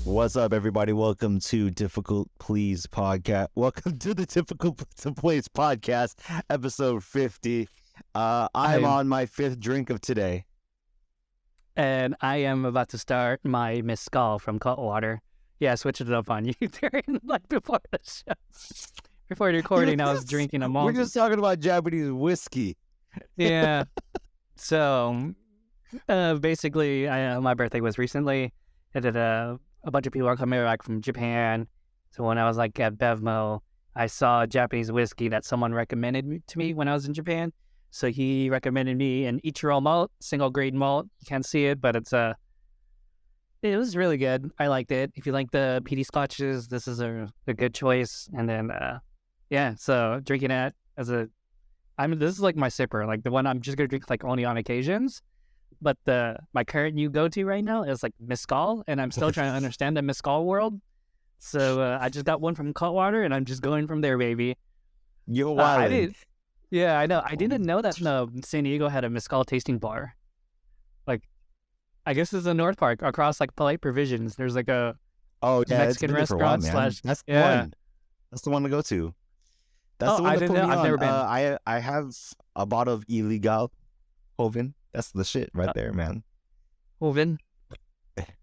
What's up, everybody? Welcome to Difficult Please Podcast. Welcome to the Difficult Please Podcast, episode 50. I'm on my fifth drink of today. And I am about to start my mezcal from Cutwater. Yeah, I switched it up on you during, before the show. Before the recording, I was drinking a malt. We're just talking about Japanese whiskey. Yeah. So, basically, my birthday was recently. I did a bunch of people are coming back from Japan. So when I was at Bevmo, I saw a Japanese whiskey that someone recommended to me when I was in Japan. So he recommended me an Ichiro malt, single grade malt. You can't see it, but it was really good. I liked it. If you like the peaty scotches, this is a good choice. And then, so drinking it this is like my sipper, like the one I'm just going to drink only on occasions. But my current new go-to right now is mezcal, and I'm still trying to understand the mezcal world. So I just got one from Cutwater, and I'm just going from there, baby. You're wild. Yeah, I know. I didn't know that San Diego had a mezcal tasting bar. I guess it's in North Park across Polite Provisions. There's a Mexican restaurant slash. That's the one. That's the one to go to. That's the one that put me on. I've never been. I have a bottle of Illegal Hoven. That's the shit right there, man. Hoven.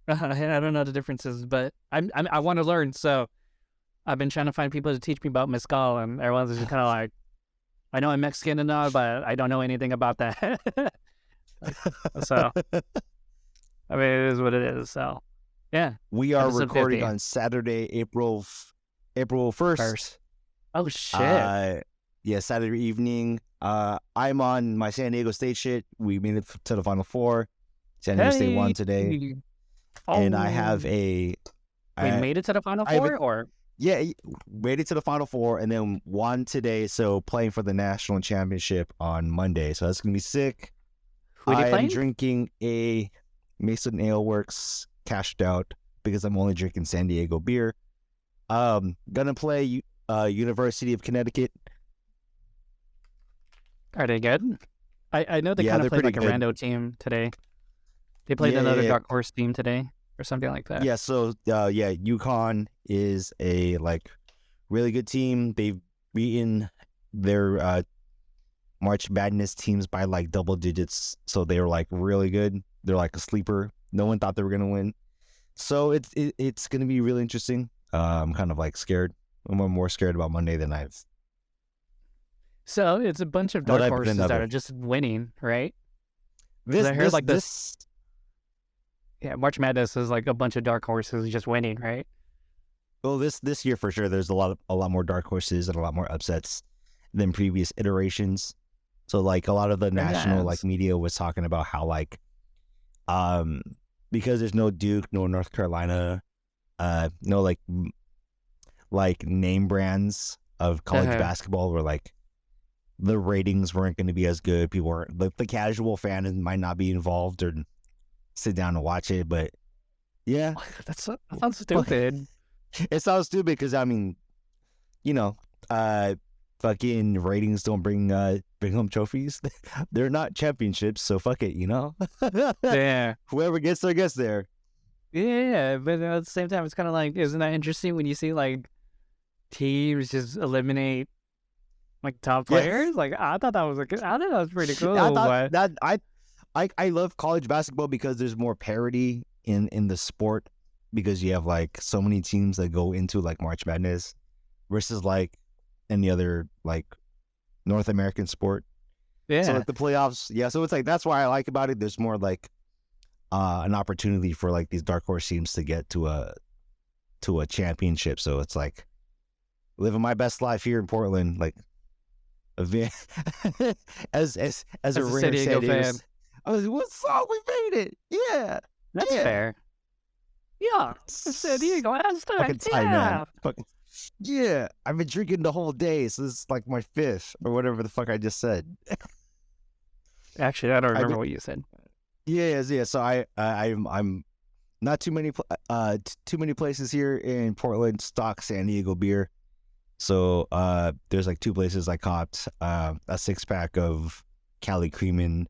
I don't know the differences, but I want to learn. So I've been trying to find people to teach me about mezcal, and everyone's just kind of I know I'm Mexican and all, but I don't know anything about that. So, I mean, it is what it is. So, yeah. We are recording 50. On Saturday, April 1st. Oh, shit. Yeah, Saturday evening. I'm on my San Diego State shit. We made it to the Final Four. San Diego State won today. And I have We made it to the Final Four, or? Yeah, made it to the Final Four and then won today. So playing for the national championship on Monday. So that's going to be sick. Who are you playing? I'm drinking a Mason Ale Works cashed out because I'm only drinking San Diego beer. Gonna play University of Connecticut. Are they good? I know they kind of played a rando team today. They played another dark horse team today or something like that. Yeah, so UConn is a really good team. They've beaten their March Madness teams by double digits, so they're really good. They're a sleeper. No one thought they were gonna win, so it's gonna be really interesting. I'm kind of scared. I'm more scared about Monday than I've. So it's a bunch of dark horses that are just winning, right? Yeah, March Madness is a bunch of dark horses just winning, right? Well, this year for sure, there's a lot more dark horses and a lot more upsets than previous iterations. So a lot of the national media was talking about how because there's no Duke, no North Carolina, no name brands of college basketball where the ratings weren't going to be as good. People weren't the casual fan might not be involved or sit down and watch it, but yeah, that sounds stupid. It sounds stupid because fucking ratings don't bring home trophies. They're not championships, so fuck it, Yeah. Whoever gets there gets there. Yeah, but at the same time, it's kind of isn't that interesting when you see teams just eliminate top players? Yes. I thought that was pretty cool. I love college basketball because there's more parity in the sport because you have so many teams that go into March Madness versus any other North American sport. Yeah. So the playoffs, yeah. So it's that's why I like about it. There's more an opportunity for these dark horse teams to get to a championship. So it's living my best life here in Portland, as a rare San Diego fan. I was, what's up? We made it. Yeah. That's fair. Yeah. San Diego last time. Fucking time, man. Yeah. I've been drinking the whole day, so this is my fifth or whatever the fuck I just said. Actually, I don't remember what you said. Yeah. So I'm not too many places here in Portland stock San Diego beer. So there's two places I caught a 6-pack of Cali Creamin'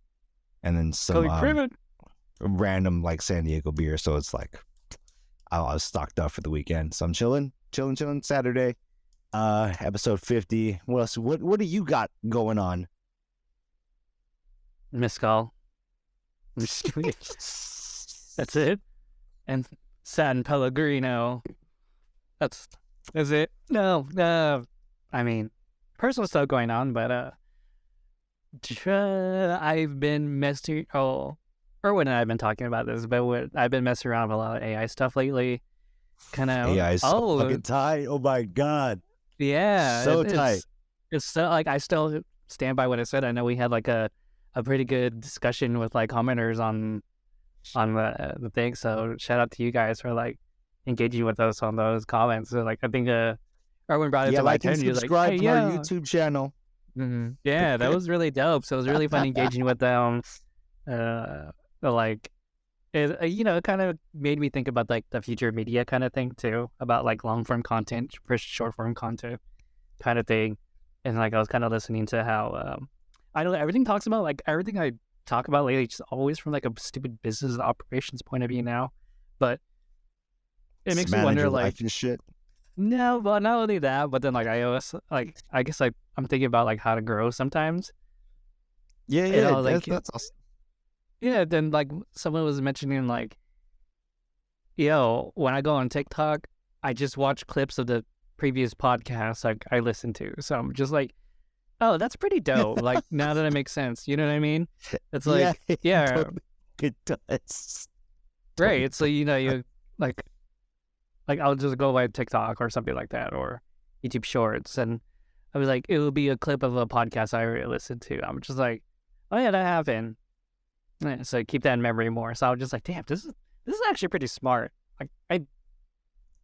and then some random San Diego beer. So it's I was stocked up for the weekend. So I'm chilling Saturday. Episode 50. What else? What do you got going on? Missed call. That's it. And San Pellegrino. That's it. No. I mean, personal stuff going on, but I've been messing. Oh, Erwin and I have been talking about this, but I've been messing around with a lot of AI stuff lately. Kind of AI is so fucking tight. Oh my god. Yeah, So tight. It's so like I still stand by what I said. I know we had like a pretty good discussion with like commenters on the thing. So shout out to you guys for like engaging with us on those comments. So like I think Erwin brought it to my attention. And subscribe to our YouTube channel. Mm-hmm. Yeah, that was really dope. So it was really fun engaging with them. Like it, it kind of made me think about like the future of media kind of thing too, about like long form content versus short form content kind of thing. And like I was kind of listening to how I know everything talks about like everything I talk about lately just always from like a stupid business operations point of view now, but it makes me wonder like life and shit. No, but not only that, but then like I guess like I'm thinking about like how to grow sometimes. Yeah, like that's awesome. Yeah, then like someone was mentioning like, when I go on TikTok, I just watch clips of the previous podcasts like I listened to. So I'm just like, oh, that's pretty dope. Like now that it makes sense, you know what I mean? It's like yeah, it does. Right. It's like you like I'll just go by TikTok or something like that or YouTube Shorts, and I was like, it will be a clip of a podcast I already listened to. I'm just like, oh yeah, that happened. Yeah, so keep that in memory more. So I was just like, damn, this is actually pretty smart. Like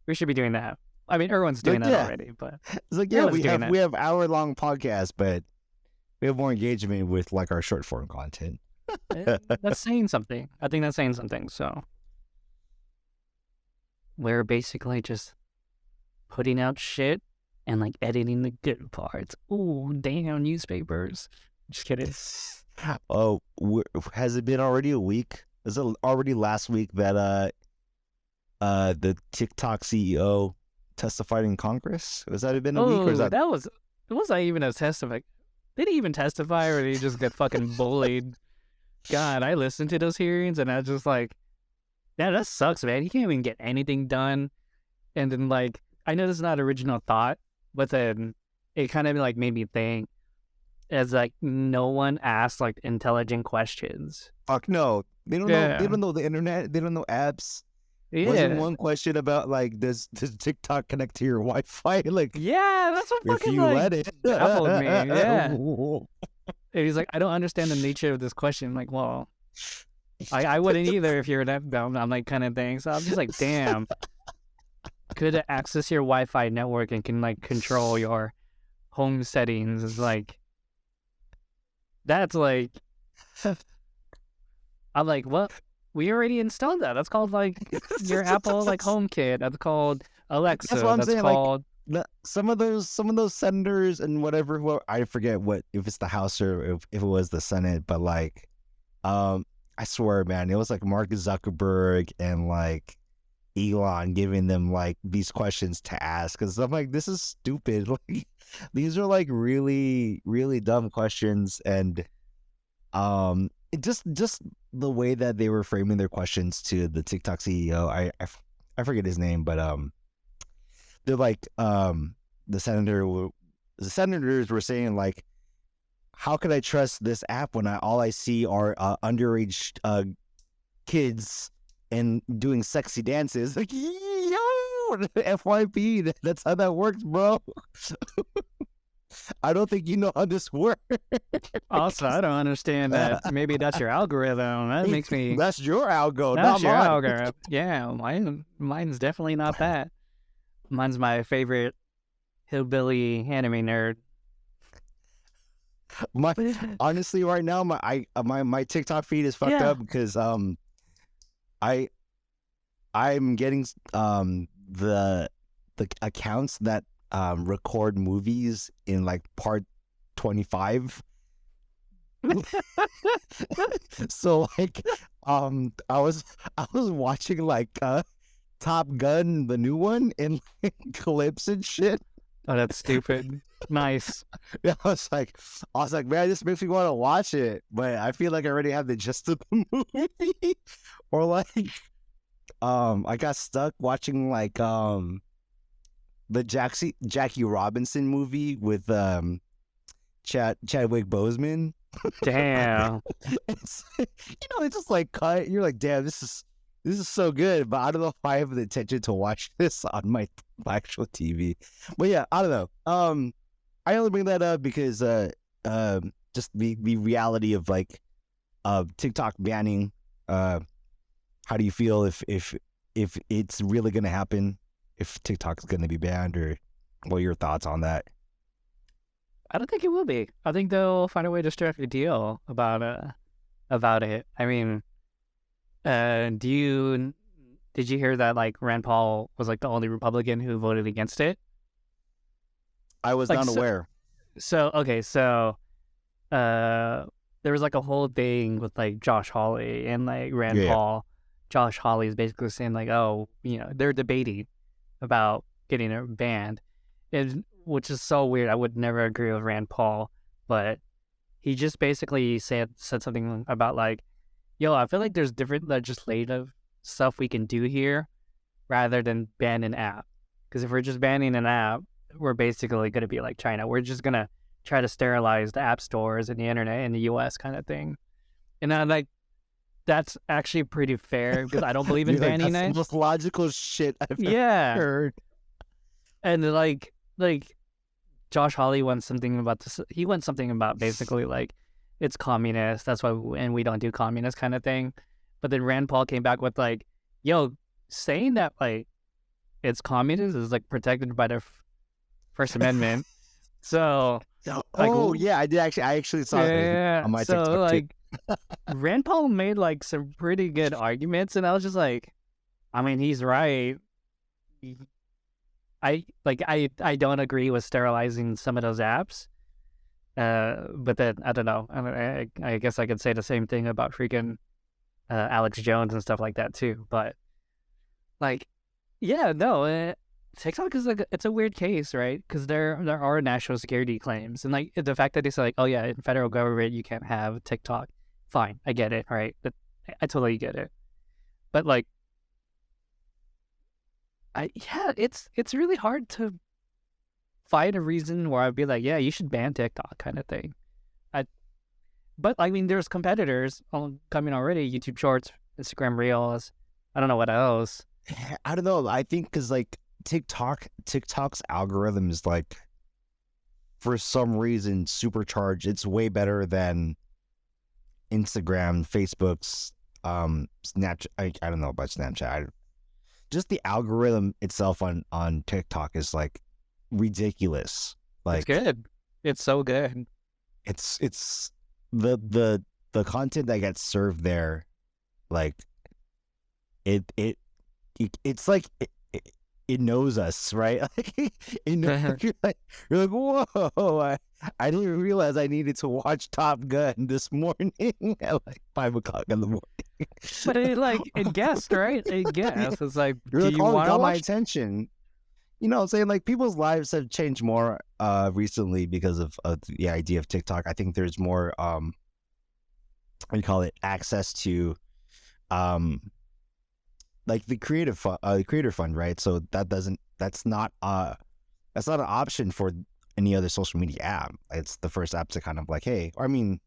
we should be doing that. I mean, everyone's doing that already, but it's like we have hour-long podcasts, but we have more engagement with like our short form content. That's saying something. I think that's saying something. So we're basically just putting out shit and like editing the good parts. Ooh, damn newspapers. Just kidding. Oh, has it been already a week? Is it already last week that the TikTok CEO testified in Congress? Was that been a week, or is that was not even a testify? Did he even testify, or did he just get fucking bullied? God, I listened to those hearings and I was just like, yeah, that sucks, man. He can't even get anything done. And then like, I know this is not original thought, but then it kind of like made me think. As like no one asked like intelligent questions. Fuck no, they don't know. They don't know the internet. They don't know apps. Yeah. Wasn't one question about like does TikTok connect to your Wi-Fi? Like that's what fucking if you let it baffled me. Yeah. And he's like, I don't understand the nature of this question. I'm like, well, I wouldn't either if you're that dumb. I'm like kind of thing. So I'm just like, damn. Could it access your Wi-Fi network and can like control your home settings? It's like. That's like, I'm like, what? We already installed that. That's called like your Apple like HomeKit. That's called Alexa. That's what I'm saying. Called... Like some of those senators and whatever. I forget if it's the House or if it was the Senate. But like, I swear, man, it was like Mark Zuckerberg and like Elon giving them like these questions to ask. Because I'm like, this is stupid. Like. These are like really, really dumb questions, and it just the way that they were framing their questions to the TikTok CEO. I forget his name, but they're like the senators were saying like, how could I trust this app when all I see are underage kids and doing sexy dances? Like, FYP, that's how that works, bro. I don't think you know how this works. Also, I don't understand that. Maybe that's your algorithm. That makes me. That's your algo, that's not your mine. algorithm. Yeah, mine's definitely not that. Mine's my favorite hillbilly anime nerd. Honestly, right now, my TikTok feed is fucked up because I'm getting the accounts that record movies in like part 25. So like I was watching like Top Gun, the new one, and clips and shit. Oh, that's stupid. Nice. Yeah, I was like, man, this makes me want to watch it, but I feel like I already have the gist of the movie. Or like, I got stuck watching like the Jackie Robinson movie with Chadwick Boseman. Damn. It's it's just like cut. You're like, damn, this is so good, but I don't know if I have the intention to watch this on my actual TV. But yeah, I don't know. I only bring that up because just the reality of like TikTok banning. How do you feel if it's really gonna happen? If TikTok is gonna be banned, or what are your thoughts on that? I don't think it will be. I think they'll find a way to strike a deal about it. I mean, did you hear that like Rand Paul was like the only Republican who voted against it? I was Like, not aware. So there was like a whole thing with like Josh Hawley and like Rand Paul. Josh Hawley is basically saying like, oh, they're debating about getting it banned, which is so weird. I would never agree with Rand Paul, but he just basically said something about like, yo, I feel like there's different legislative stuff we can do here rather than ban an app. Because if we're just banning an app, we're basically going to be like China. We're just going to try to sterilize the app stores and the internet in the U.S. kind of thing. And I'm like, that's actually pretty fair because I don't believe in banning that's it. the most logical shit I've ever heard. And like Josh Hawley went something about this. He went something about basically like it's communist. That's why, and we don't do communist kind of thing. But then Rand Paul came back with like, yo, saying that like it's communist is like protected by the First Amendment. So, yeah, I did actually. I actually saw it on my TikTok like, too. Rand Paul made like some pretty good arguments, and I was just like, I mean, he's right. I don't agree with sterilizing some of those apps. But then I don't know. I guess I could say the same thing about freaking Alex Jones and stuff like that too. But like, yeah, no. TikTok is like it's a weird case, right? Because there are national security claims, and like the fact that they say like, oh yeah, in federal government you can't have TikTok. Fine, I get it, right? I totally get it. But like, it's really hard to find a reason where I'd be like, yeah, you should ban TikTok kind of thing. But I mean, there's competitors coming already: YouTube Shorts, Instagram Reels. I don't know what else. I don't know. I think because like TikTok's algorithm is like, for some reason, supercharged. It's way better than Instagram, Facebook's, Snapchat. I don't know about Snapchat. Just the algorithm itself on TikTok is like ridiculous. Like, it's good. It's so good. It's the content that gets served there, like it's like it knows us, right? You're like, whoa! I didn't realize I needed to watch Top Gun this morning at like 5:00 in the morning. But it guessed, right? It guessed. It's like, you're like, you want to got my watch? attention. You know what I'm saying? Like, people's lives have changed more recently because of the idea of TikTok. I think there's more what do you call it, access to like the creator fund, right? So that's not an option for any other social media app. It's the first app to kind of like, hey, or I mean,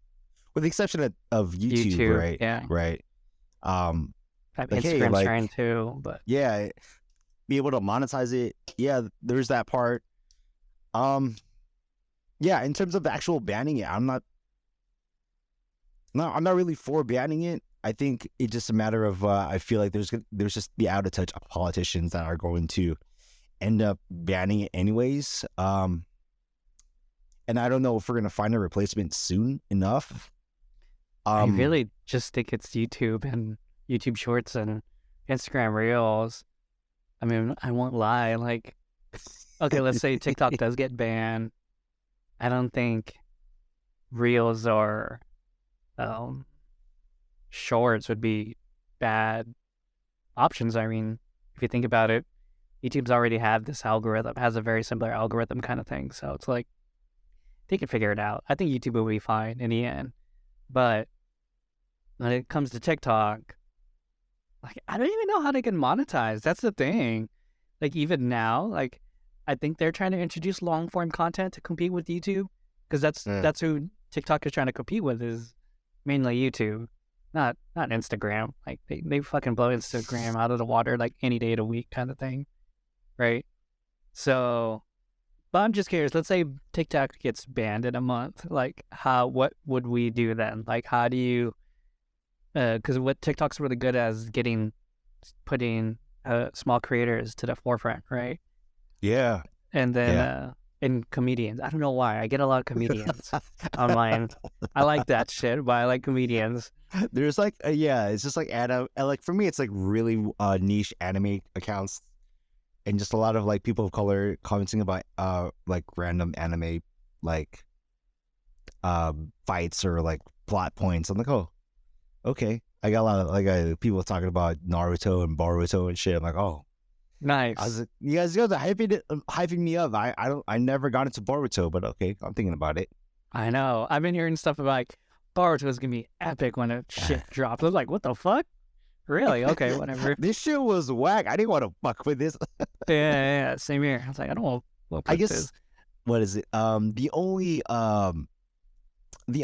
with the exception of YouTube, right? Yeah. Right. Like, like, Instagram's hey, like, trying to, but yeah, be able to monetize it. Yeah, there's that part. Yeah, in terms of the actual banning it, I'm not really for banning it. I think it's just a matter of I feel like there's just the out of touch politicians that are going to end up banning it anyways. And I don't know if we're gonna find a replacement soon enough. I really just think it's YouTube and YouTube Shorts and Instagram Reels. I mean, I won't lie. Like, okay, let's say TikTok does get banned. I don't think Reels or Shorts would be bad options. I mean, if you think about it, YouTube's already had this algorithm, has a very similar algorithm kind of thing. So it's like they can figure it out. I think YouTube will be fine in the end. But when it comes to TikTok, like I don't even know how they can monetize. That's the thing. Like even now, like I think they're trying to introduce long form content to compete with YouTube because that's who TikTok is trying to compete with is mainly YouTube, not Instagram. Like they fucking blow Instagram out of the water like any day of the week kind of thing, right? So, but I'm just curious. Let's say TikTok gets banned in a month. Like what would we do then? Like how do you? Because what TikTok's really good at is putting small creators to the forefront, right? Yeah. And then and comedians. I don't know why. I get a lot of comedians online. I like that shit, but I like comedians. There's like, it's just like like for me, it's like really niche anime accounts, and just a lot of like people of color commenting about like random anime like fights or like plot points. I'm like, oh, okay. I got a lot of like people talking about Naruto and Boruto and shit. I'm like, oh. Nice. I was like, you guys are hyping me up. I never got into Boruto, but okay, I'm thinking about it. I know. I've been hearing stuff about like Boruto is gonna be epic when it shit drops. I was like, what the fuck? Really? Okay, whatever. This shit was whack. I didn't want to fuck with this. yeah, same here. I was like, I don't want to. I guess this. What is it? The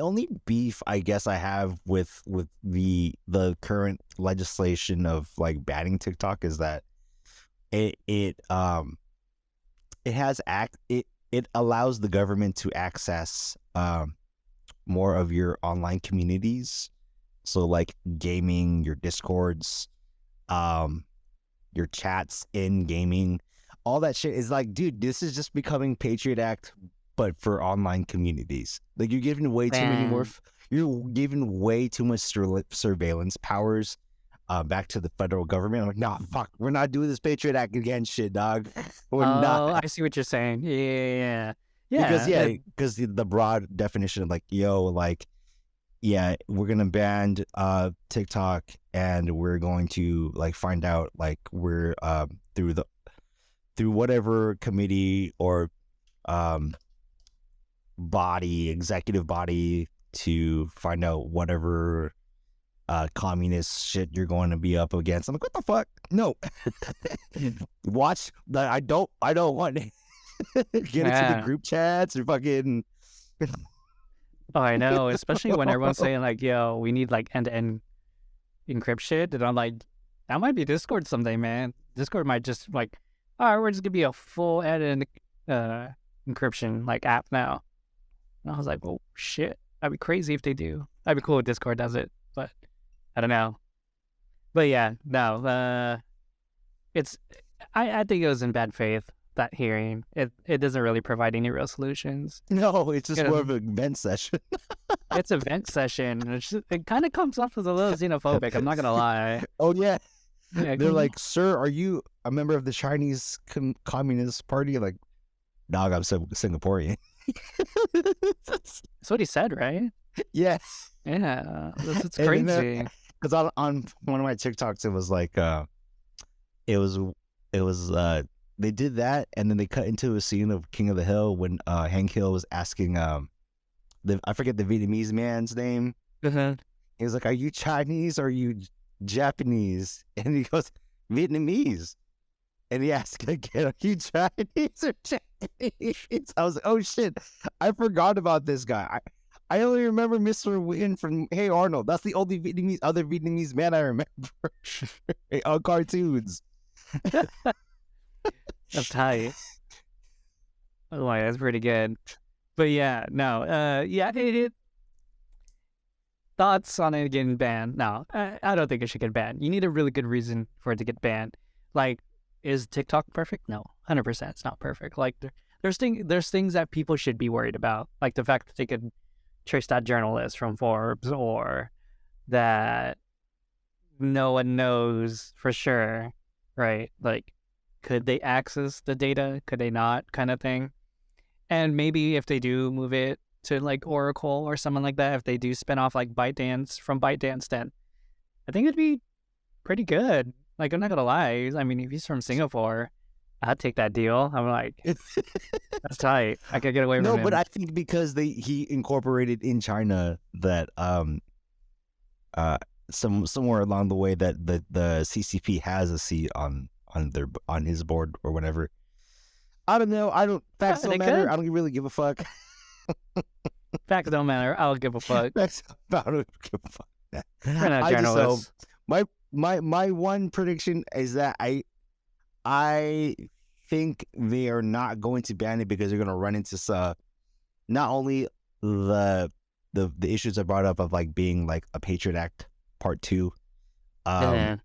only beef I guess I have with the current legislation of like banning TikTok is that it allows the government to access more of your online communities, so like gaming, your discords, your chats in gaming, all that shit is like, dude, this is just becoming Patriot Act but for online communities. Like you're giving way too many more you're giving way too much surveillance powers back to the federal government. I'm like, nah, fuck, we're not doing this Patriot Act again, shit, dog. We're not. I see what you're saying. Yeah. Because the broad definition of like, we're gonna ban TikTok, and we're going to like find out like we're through whatever committee or executive body to find out whatever communist shit you're going to be up against. I'm like, what the fuck? No. Watch that. I don't want to get into the group chats or fucking. Oh, I know. Especially when everyone's saying like, yo, we need like end-to-end encryption. And I'm like, that might be Discord someday, man. Discord might just like, all right, we're just gonna be a full end-to-end encryption like app now. And I was like, well, shit. That'd be crazy if they do. That'd be cool if Discord does it, but I don't know. But yeah, no. I think it was in bad faith, that hearing. It doesn't really provide any real solutions. No, it's just more of an event session. It's an event session. It kind of comes off as a little xenophobic. I'm not gonna lie. Oh yeah. They're like, sir, are you a member of the Chinese Communist Party? Like, dog, I'm Singaporean. That's what he said, right? Yes. Yeah, it's crazy. Because on one of my TikToks, it was like, they did that, and then they cut into a scene of King of the Hill when Hank Hill was asking I forget the Vietnamese man's name. Uh-huh. He was like, "Are you Chinese or are you Japanese?" And he goes, "Vietnamese." And he asked again, "Are you Chinese or Japanese?" I was like, "Oh shit, I forgot about this guy. I only remember Mr. Win from Hey Arnold. That's the only other Vietnamese man I remember on cartoons." That's tight. Oh my, that's pretty good. But yeah, no, thoughts on it getting banned? No, I don't think it should get banned. You need a really good reason for it to get banned. Like, is TikTok perfect? No, 100%. It's not perfect. Like, there's things that people should be worried about, like the fact that they could trace that journalist from Forbes, or that no one knows for sure, right? Like, could they access the data? Could they not? Kind of thing. And maybe if they do move it to like Oracle or someone like that, if they do spin off like ByteDance from ByteDance, then I think it'd be pretty good. Like, I'm not gonna lie. I mean, if he's from Singapore, I'd take that deal. I'm like, that's tight. I could get away No, from but him. I think because he incorporated in China that somewhere along the way that the CCP has a seat on his board or whatever. I don't know. Facts don't matter. Could. I don't really give a fuck. Facts don't matter. I don't give a fuck. Facts, I don't give a fuck. We're not I just journalists. my one prediction is that I think they are not going to ban it because they're going to run into not only the issues I brought up of like being like a Patriot Act Part 2. I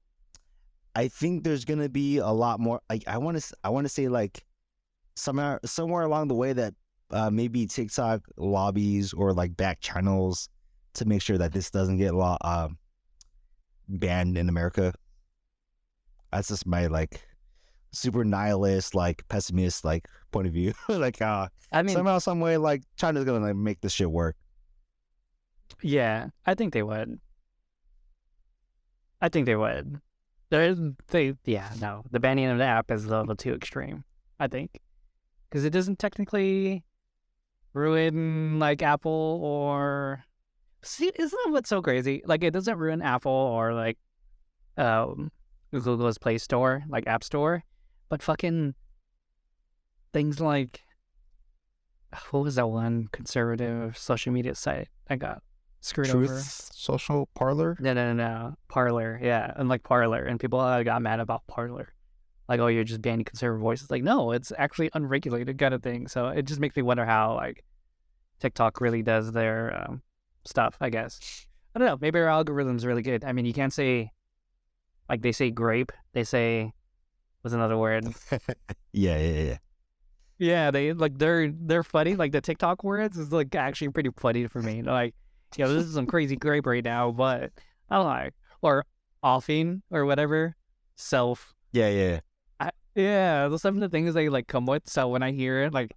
think there's going to be a lot more. Like I want to say like somewhere along the way that maybe TikTok lobbies or like back channels to make sure that this doesn't get banned in America. That's just my like super nihilist, like pessimist, like point of view. Like I mean, somehow, some way, like China's gonna like make this shit work. yeah, I think they would. The banning of the app is a little too extreme, I think, because it doesn't technically ruin like Apple or see, isn't that what's so crazy? Like, it doesn't ruin Apple or like Google's Play Store, like App Store, but fucking things like, what was that one conservative social media site I got screwed Truth over? Social Parlor? No. Parler, yeah. And like Parler, and people got mad about Parler. Like, oh, you're just banning conservative voices. Like, no, it's actually unregulated kind of thing. So it just makes me wonder how like TikTok really does their stuff, I guess. I don't know. Maybe our algorithm's really good. I mean, you can't say, like, they say grape. They say, what's another word? Yeah. Yeah, they're funny. Like, the TikTok words is like actually pretty funny for me. Like, yo, this is some crazy grape right now, but I like, or offing or whatever, self. Yeah. Some of the things they like come with. So when I hear it, like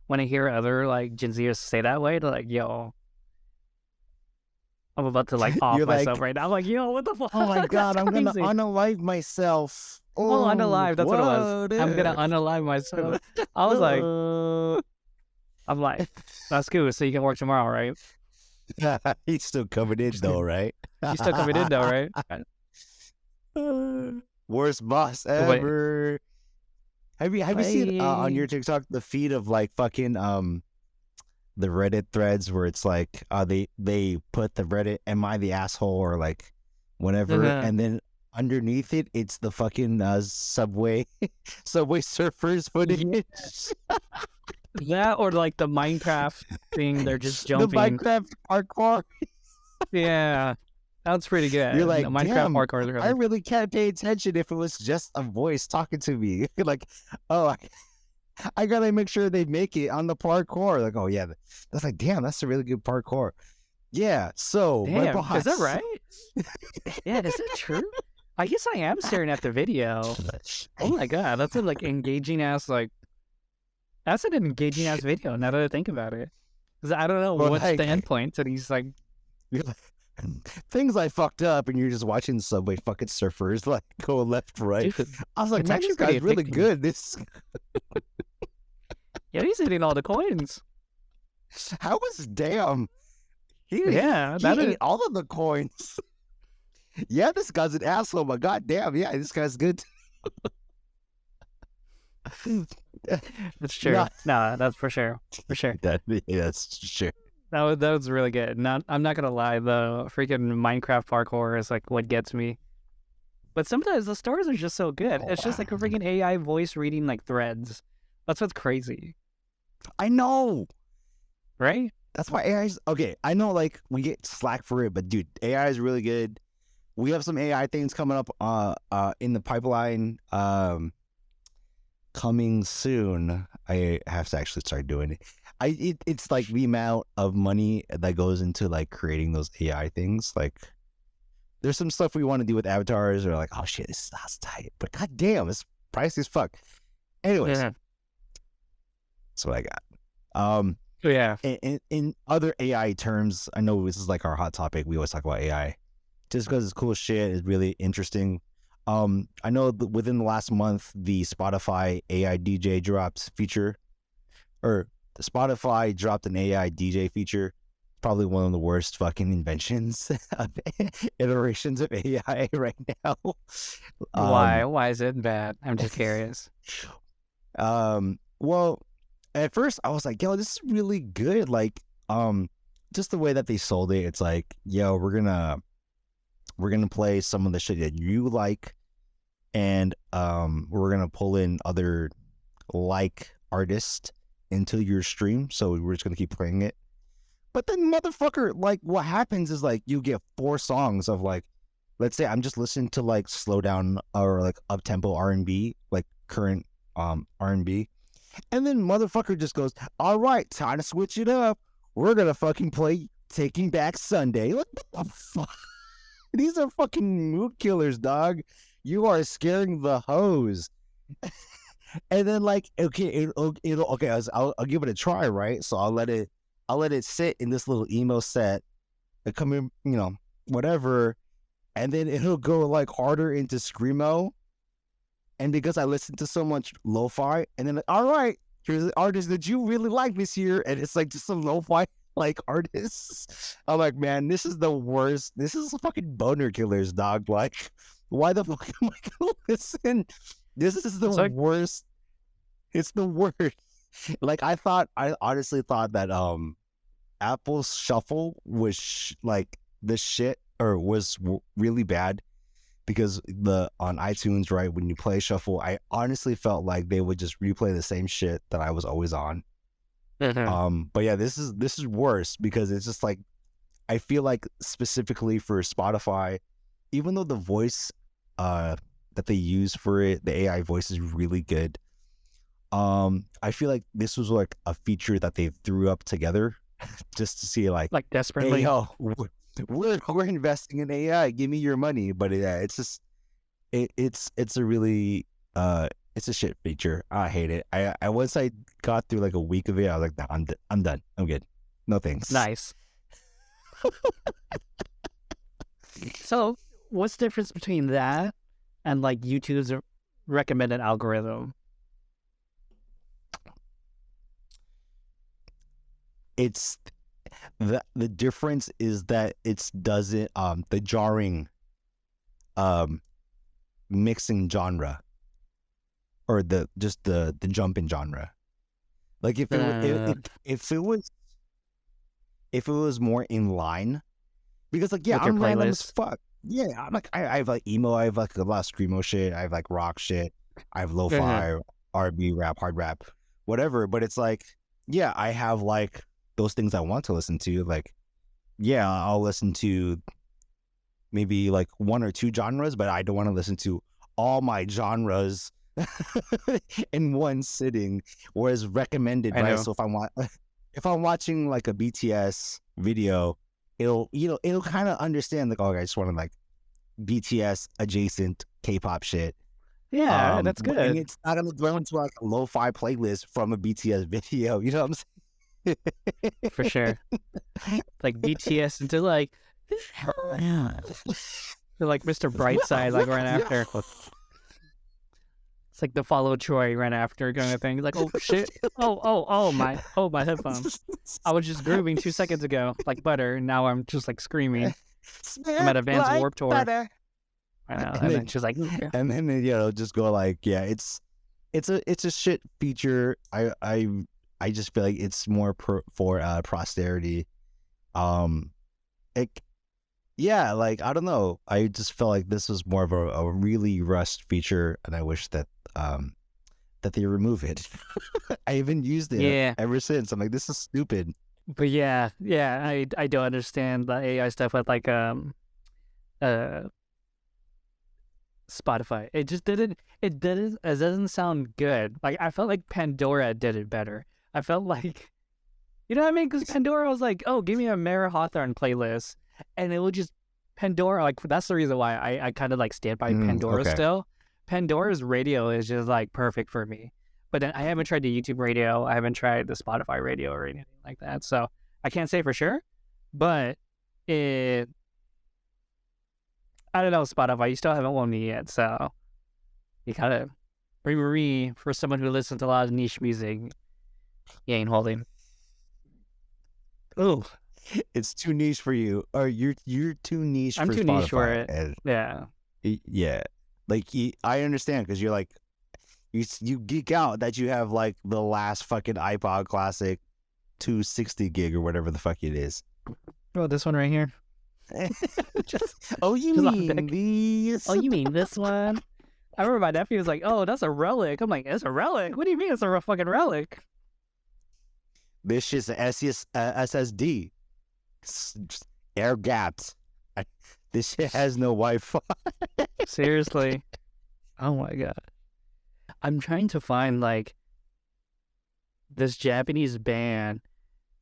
when I hear other like Gen Zers say that way, they're like, yo, I'm about to like off You're myself like, right now. I'm like, yo, what the fuck? oh my god, I'm gonna crazy. unalive myself. Oh, unalive. That's what it was. dude. I'm gonna unalive myself. I was like, I'm like, that's cool. So you can work tomorrow, right? He's still coming in though, right? You still coming in though, right? Worst boss Wait. ever. Have you seen on your TikTok the feed of like fucking the Reddit threads where it's like they put the Reddit "Am I the asshole?" or like whatever, and then underneath it it's the fucking subway surfers footage. That or like the Minecraft thing, they're just jumping. The Minecraft parkour. Yeah, that's pretty good. You're like, the Minecraft damn, parkour. I really can't pay attention if it was just a voice talking to me. Like, oh, I gotta make sure they make it on the parkour. Like, oh yeah, that's like, damn, that's a really good parkour. Yeah. So, Damn, my boss. is that right? Yeah, is it true? I guess I am staring at the video. Oh my god, that's a like engaging ass like. That's an engaging ass video. Now that I think about it, because I don't know what's the end point. And he's like, things I fucked up, and you're just watching Subway fucking surfers like go left, right. dude, I was like, it's man, actually this guy's pretty really addicting. good. This. Yeah, he's hitting all the coins. How was damn? He that ate is all of the coins. Yeah, this guy's an asshole, but goddamn, yeah, this guy's good. that's true. No, that's for sure. That's true. That was really good. I'm not gonna lie, the freaking Minecraft parkour is like what gets me. But sometimes the stories are just so good. It's just like a freaking AI voice reading like threads. That's what's crazy, I know. right? That's why AI's okay. I know, like we get slack for it, but dude, AI is really good. We have some AI things coming up in the pipeline coming soon. I have to actually start doing it. It's like the amount of money that goes into like creating those AI things. Like there's some stuff we want to do with avatars or like, oh shit, that's tight. But goddamn, it's pricey as fuck. Anyways, Yeah. that's what I got. Yeah. In other AI terms, I know this is like our hot topic. We always talk about AI. Just because it's cool shit, is really interesting. I know within the last month, the Spotify AI DJ dropped feature, or the Spotify dropped an AI DJ feature. Probably one of the worst fucking inventions of iterations of AI right now. Why? Why is it bad? I'm just curious. Well, at first I was like, yo, this is really good. Like, just the way that they sold it, it's like, yo, we're gonna play some of the shit that you like, and we're gonna pull in other like artists into your stream, so we're just gonna keep playing it. But then, motherfucker, like, what happens is, like, you get 4 songs of, like, let's say I'm just listening to, like, slow down or, like, up-tempo R&B, like, current R&B. And then motherfucker just goes, all right, time to switch it up. We're gonna fucking play Taking Back Sunday. What the fuck? These are fucking mood killers, dog. You are scaring the hoes. And then, like, okay, okay, I'll give it a try, right? So I'll let it sit in this little emo set, come in, whatever, and then it'll go like harder into screamo. And because I listen to so much lo-fi, and then all right, here's the artist that you really like this year, and it's like just some lo-fi like artists. I'm like, man, this is the worst. This is fucking boner killers, dog. Like, why the fuck am I gonna listen? This is the worst. It's the worst. Like, I honestly thought that Apple's Shuffle was like the shit, or was really bad, because on iTunes, right, when you play Shuffle, I honestly felt like they would just replay the same shit that I was always on. But yeah, this is worse, because it's just like, I feel like specifically for Spotify, even though the voice that they use for it, the AI voice, is really good. I feel like this was like a feature that they threw up together just to see, like desperately. Hey, yo, we're investing in AI. Give me your money. But yeah, it's just it's a really it's a shit feature. I hate it. I once I got through like a week of it, I was like, nah, I'm done. I'm good. No thanks. Nice. So, what's the difference between that and like YouTube's recommended algorithm? It's the difference is that it doesn't the jarring mixing genre, or the jump in genre. Like if it was more in line, because like, yeah, I'm random as fuck. Yeah, I'm like, I have like emo, I have like a lot of screamo shit, I have like rock shit, I have lo-fi, R&B, rap, hard rap, whatever. But it's like, yeah, I have like those things I want to listen to. Like, yeah, I'll listen to maybe like 1 or 2 genres, but I don't want to listen to all my genres in one sitting. Whereas recommended, right? So if I'm watching like a BTS video, it'll kind of understand, like, oh, I just want to like BTS adjacent K-pop shit. Yeah, that's good. And it's not gonna go into like a lo-fi playlist from a BTS video. You know what I'm saying? For sure. Like BTS into like like Mr. Brightside, like right after. It's like the Follow Troy right after kind of thing. Like, oh shit. Oh my headphones. I was just grooving 2 seconds ago, like butter, and now I'm just like screaming. I'm at a Vans Warped Tour. Butter. I know. And then she's like, and then just go like, yeah, it's a shit feature. I just feel like it's more for posterity. Yeah, like, I don't know. I just felt like this was more of a really rushed feature, and I wish that that they remove it. I haven't used it ever since. I'm like, this is stupid. But yeah, I do understand the AI stuff with like Spotify. It doesn't sound good. Like, I felt like Pandora did it better. I felt like, you know what I mean? Because Pandora was like, oh, give me a Mara Hawthorne playlist, and it would just, Pandora, like, that's the reason why I kind of like stand by Pandora still. Pandora's radio is just like perfect for me. But then I haven't tried the YouTube radio. I haven't tried the Spotify radio or anything like that. So I can't say for sure, but I don't know, Spotify, you still haven't won me yet, so you kind of, for someone who listens to a lot of niche music, you ain't holding. Ooh, It's too niche for you, or you're too niche I'm for too Spotify. niche for it. And Yeah. yeah, like I understand because you're like you geek out that you have like the last fucking iPod Classic 260 gig or whatever the fuck it is. Oh, this one right here. Oh, you just on mean deck. these? Oh, you mean this one? I remember my nephew was like, "Oh, that's a relic." I'm like, "It's a relic? What do you mean it's a fucking relic?" This shit's a SSD. Just air gapped. This shit has no Wi-Fi. Seriously. Oh my god. I'm trying to find like this Japanese band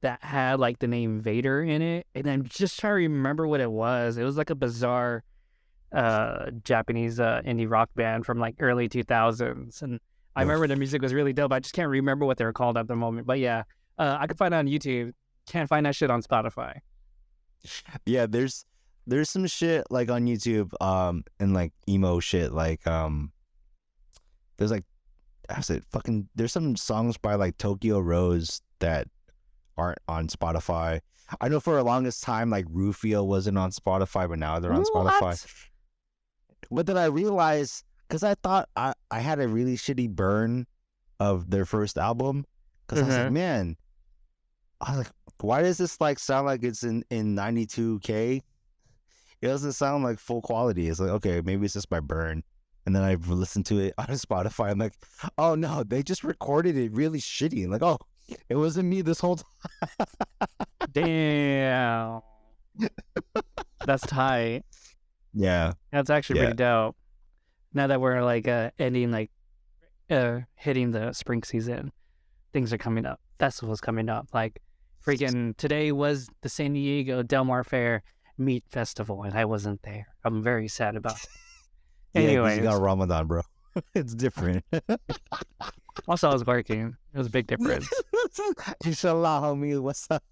that had like the name Vader in it, and I'm just trying to remember what it was. It was like a bizarre Japanese indie rock band from like early 2000s, and I remember the music was really dope. I just can't remember what they were called at the moment. But yeah, I could find it on YouTube. Can't find that shit on Spotify. Yeah, there's some shit like on YouTube and like emo shit like there's like there's some songs by like Tokyo Rose that aren't on Spotify. I know for the longest time like Rufio wasn't on Spotify, but now they're on Spotify. But then I realized, because I thought I had a really shitty burn of their first album, because I was like, man, why does this like sound like it's in 92K? It doesn't sound like full quality. It's like, okay, maybe it's just my burn. And then I listened to it on Spotify. I'm like, oh no, they just recorded it really shitty. Like, oh, it wasn't me this whole time. Damn. That's tight. Yeah. That's actually pretty dope. Now that we're like ending, like hitting the spring season, things are coming up. Festivals coming up. Like freaking today was the San Diego Del Mar Fair Meat Festival, and I wasn't there. I'm very sad about it. Anyway, you got Ramadan, bro. It's different. Also, I was working. It was a big difference. Inshallah, homie. What's up?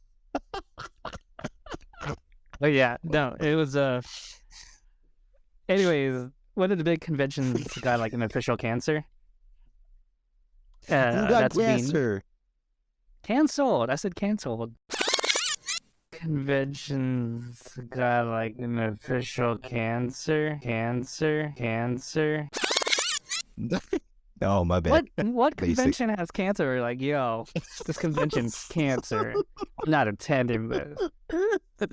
But yeah, no, it was anyways, one of the big conventions got like an official cancer. Who got cancer? Canceled. I said canceled. Conventions got like an official cancer. Oh, my bad. What convention has cancer? Like, yo, this convention's cancer. I'm not attending this.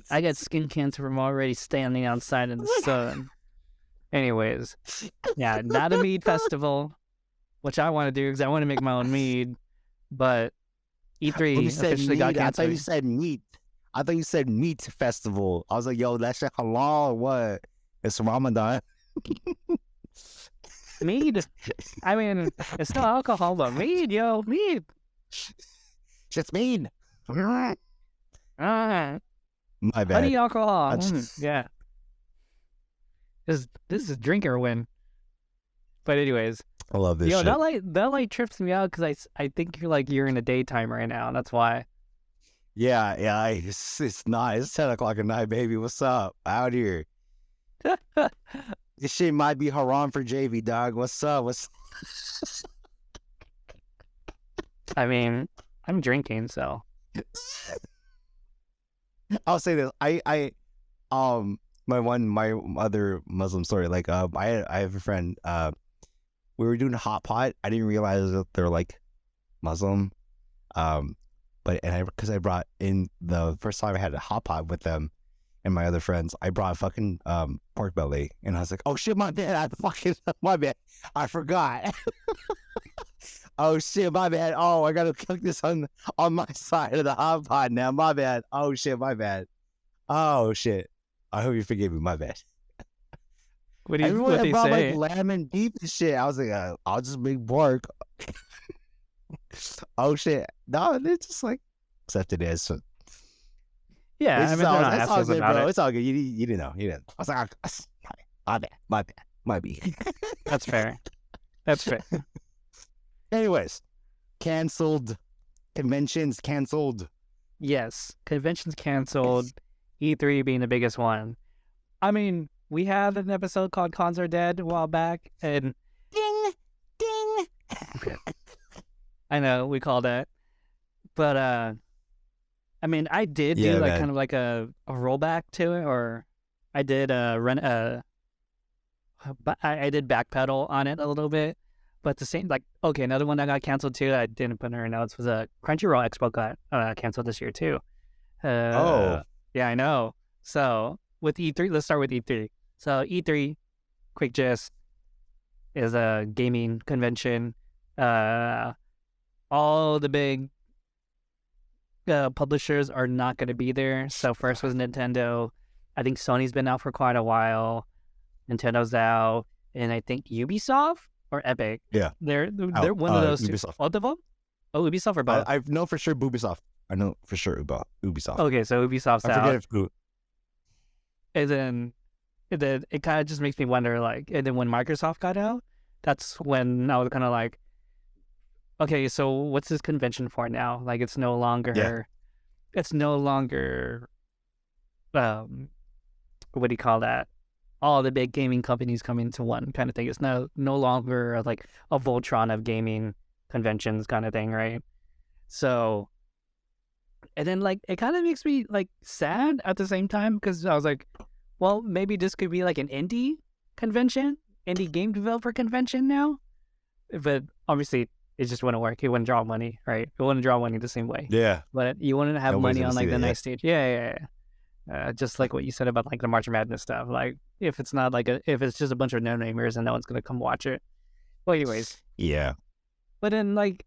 I got skin cancer from already standing outside in the sun. Anyways, yeah, not a mead festival, which I want to do because I want to make my own mead. But E3 officially got canceled. I thought you said meat. I thought you said meat festival. I was like, yo, that shit halal or what? It's Ramadan. Mead. I mean, it's no alcohol though. Mead, yo, mead. Just mead. My bad. Honey alcohol. Yeah. This is drink Erwin. But anyways, I love this shit. That like trips me out because I think you're in the daytime right now. That's why. Yeah. It's not. It's 10 o'clock at night, baby. What's up? Out here. This shit might be haram for JV, dog. What's up? I mean, I'm drinking, so. I'll say this. My other Muslim story. Like, I have a friend. We were doing a hot pot. I didn't realize that they're like Muslim. Because I brought in the first time I had a hot pot with them and my other friends, I brought fucking pork belly, and I was like, oh shit, my bad, my bad, I forgot. Oh shit, my bad. Oh, I gotta cook this on my side of the hot pot now. My bad. Oh shit, my bad. Oh shit. I hope you forgive me. My bad. What do they brought, say? Like lamb and beef and shit. I was like, I'll just make pork. Oh shit. No, it's just like accept it as. So, yeah, it's all good, bro. It's all good. You didn't know. You didn't. I was like, my bad. My bad. That's fair. That's fair. Anyways, canceled. Conventions canceled. Yes, conventions canceled. E3 being the biggest one. I mean, we had an episode called Cons Are Dead a while back, and Ding, ding. I know we called it, but I mean, I did Yeah, do like man. kind of like a rollback to it, or I did I did backpedal on it a little bit, but the same like okay, another one that got canceled too. I didn't put in our notes was a Crunchyroll Expo got canceled this year too. Oh. Yeah, I know. So with E3, let's start with E3. So E3, quick gist, is a gaming convention. All the big publishers are not going to be there. So first was Nintendo. I think Sony's been out for quite a while. Nintendo's out, and I think Ubisoft or Epic. Yeah. They're Out. one of those Ubisoft. two. Both of them? Oh, Ubisoft or both? I know for sure Ubisoft. I know for sure Ubisoft. Okay, so Ubisoft's I out. forget if who. And then it kind of just makes me wonder, like, and then when Microsoft got out, that's when I was kind of like, okay, so what's this convention for now? Like, it's no longer, what do you call that? All the big gaming companies coming to one kind of thing. It's no longer like a Voltron of gaming conventions kind of thing, right? So, and then like it kind of makes me like sad at the same time because I was like, well, maybe this could be like an indie convention, indie game developer convention now. But obviously, it just wouldn't work. It wouldn't draw money, right? It wouldn't draw money the same way. Yeah. But you wouldn't have Nobody's money gonna on like see the that next yet. stage. Yeah. Just like what you said about like the March Madness stuff. Like if it's not like if it's just a bunch of no-namers and no one's gonna come watch it. Well, anyways. Yeah. But then like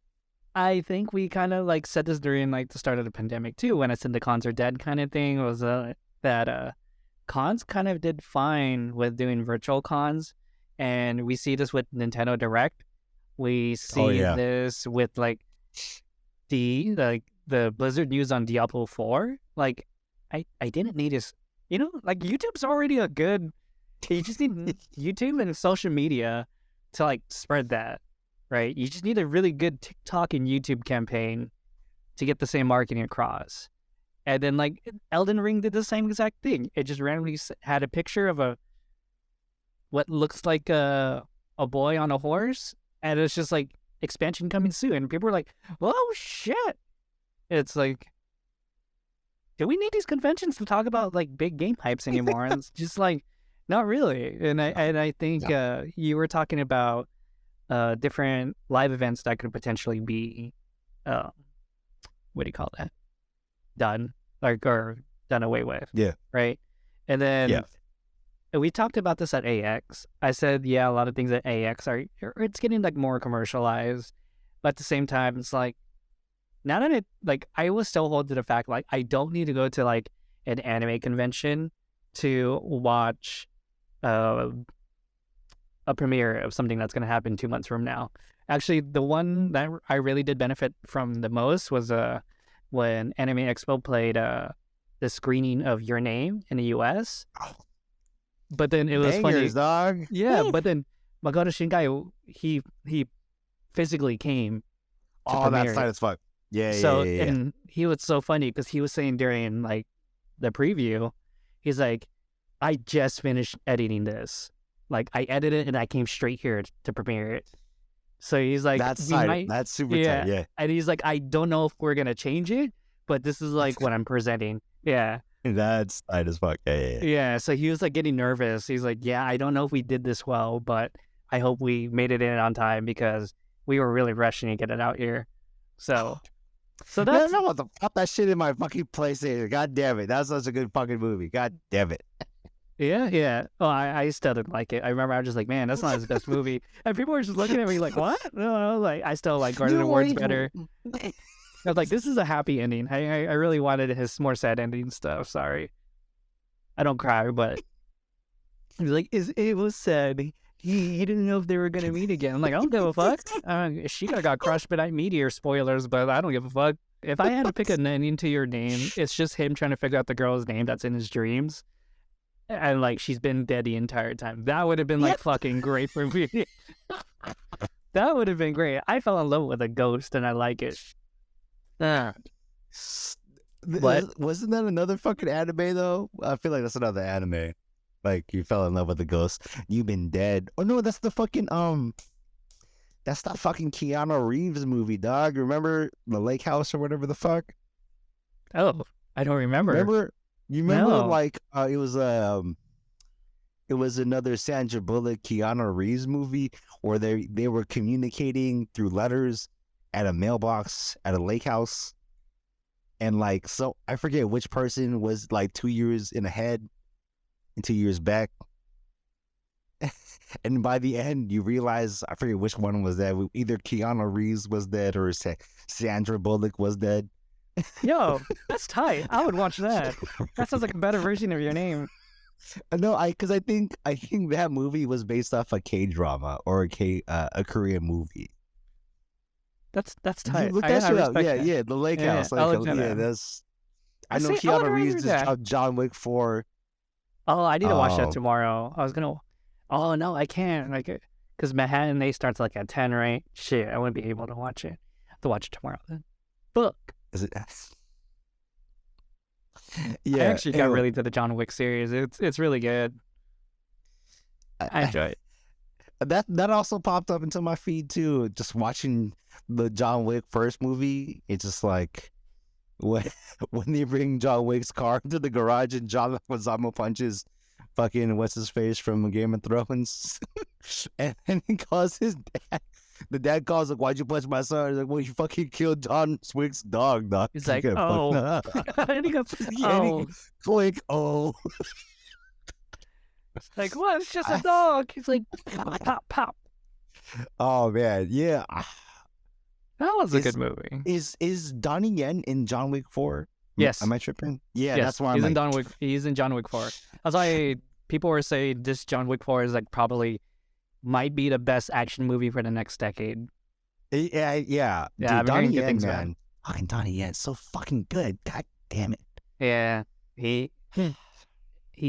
I think we kind of like said this during like the start of the pandemic too, when I said the cons are dead kind of thing was that cons kind of did fine with doing virtual cons, and we see this with Nintendo Direct. We see this with like the Blizzard news on Diablo 4. Like I didn't need this, like YouTube's already a good. You just need YouTube and social media to like spread that, right? You just need a really good TikTok and YouTube campaign to get the same marketing across. And then like Elden Ring did the same exact thing. It just randomly had a picture of what looks like a boy on a horse, and it's just like expansion coming soon. And people were like, "Oh shit!" It's like, do we need these conventions to talk about like big game hypes anymore? And it's just like, not really. And I think you were talking about different live events that could potentially be, what do you call that? Done or done away with. Yeah. Right. And then we talked about this at AX. I said, a lot of things at AX it's getting like more commercialized, but at the same time, it's like, now that I was still hold to the fact, like, I don't need to go to, like, an anime convention to watch a premiere of something that's going to happen 2 months from now. Actually, the one that I really did benefit from the most was when Anime Expo played the screening of Your Name in the U.S. But then it was Bangers, funny. dog. Yeah, but then Makoto Shinkai, he physically came to Oh, premiere that's tight as fuck. Yeah. And he was so funny because he was saying during like the preview, he's like, I just finished editing this. Like I edited it and I came straight here to premiere it. So he's like, that's tight. That's super tight. Yeah. And he's like, I don't know if we're gonna change it, but this is like what I'm presenting. Yeah. That's tight as fuck. Yeah. Yeah. So he was like getting nervous. He's like, yeah, I don't know if we did this well, but I hope we made it in on time because we were really rushing to get it out here. So that's... I want to pop that shit in my fucking PlayStation. God damn it. That's such a good fucking movie. God damn it. Yeah. Oh, I still didn't like it. I remember I was just like, man, that's not his best movie. And people were just looking at me like, what? No, like I still like Garden Awards better. I was like, this is a happy ending. I really wanted his more sad ending stuff. Sorry. I don't cry, but he was like, it was sad. He didn't know if they were going to meet again. I'm like, I don't give a fuck. She got crushed by that meteor, spoilers, but I don't give a fuck. If I had to pick an ending to Your Name, it's just him trying to figure out the girl's name that's in his dreams. And like, she's been dead the entire time. That would have been like fucking great for me. That would have been great. I fell in love with a ghost and I like it. What? Wasn't that another fucking anime though? I feel like that's another anime. Like you fell in love with a ghost. You've been dead. Oh no, that's the fucking that's that fucking Keanu Reeves movie, dog. Remember the lake house or whatever the fuck? Oh, I don't remember. You remember No. like it was another Sandra Bullock Keanu Reeves movie where they were communicating through letters at a mailbox at a lake house. And like, so I forget which person was like 2 years in ahead and 2 years back. And by the end, you realize, I forget which one was dead. Either Keanu Reeves was dead or Sandra Bullock was dead. Yo, that's tight. I would watch that. That sounds like a better version of your name. No, because I think that movie was based off a K-drama or a Korean movie. That's tight. Look that shit up. That. Yeah, the lake house. I'll Like, look that up. that's. I I know see- I Keanu would've Reeves remembered just that. dropped John Wick 4. Oh, I need to watch that Oh. tomorrow. I was gonna. Oh no, I can't. Like, because Manhattan they starts like at 10, right? Shit, I wouldn't be able to watch it. I have to watch it tomorrow then. Fuck. Is it? I Yeah, actually got anyway, really into the John Wick series. It's really good. I enjoy it. that also popped up into my feed too. Just watching the John Wick first movie, it's just like when they bring John Wick's car into the garage and John Leguizamo punches fucking what's his face from Game of Thrones, and then he calls his dad. The dad calls like, "Why'd you punch my son?" He's like, "Well, you fucking killed John Wick's dog, dog." He's like, You get "Oh." fucked up. And he goes, Yeah, and he- oh, Click, oh. like what? It's just a dog. He's like, pop, pop, pop. Oh man, yeah. That was a Is- good movie. Is Donnie Yen in John Wick 4? Yes. Am I tripping? Yeah, Yes, that's why I'm he's like, in John Wick. He's in John Wick 4. That's why people were saying this John Wick 4 is like probably might be the best action movie for the next decade. yeah. Yeah, Dude, I've been Donnie hearing good Yen, things about man. Fucking Donnie Yen, so fucking good. God damn it. Yeah, he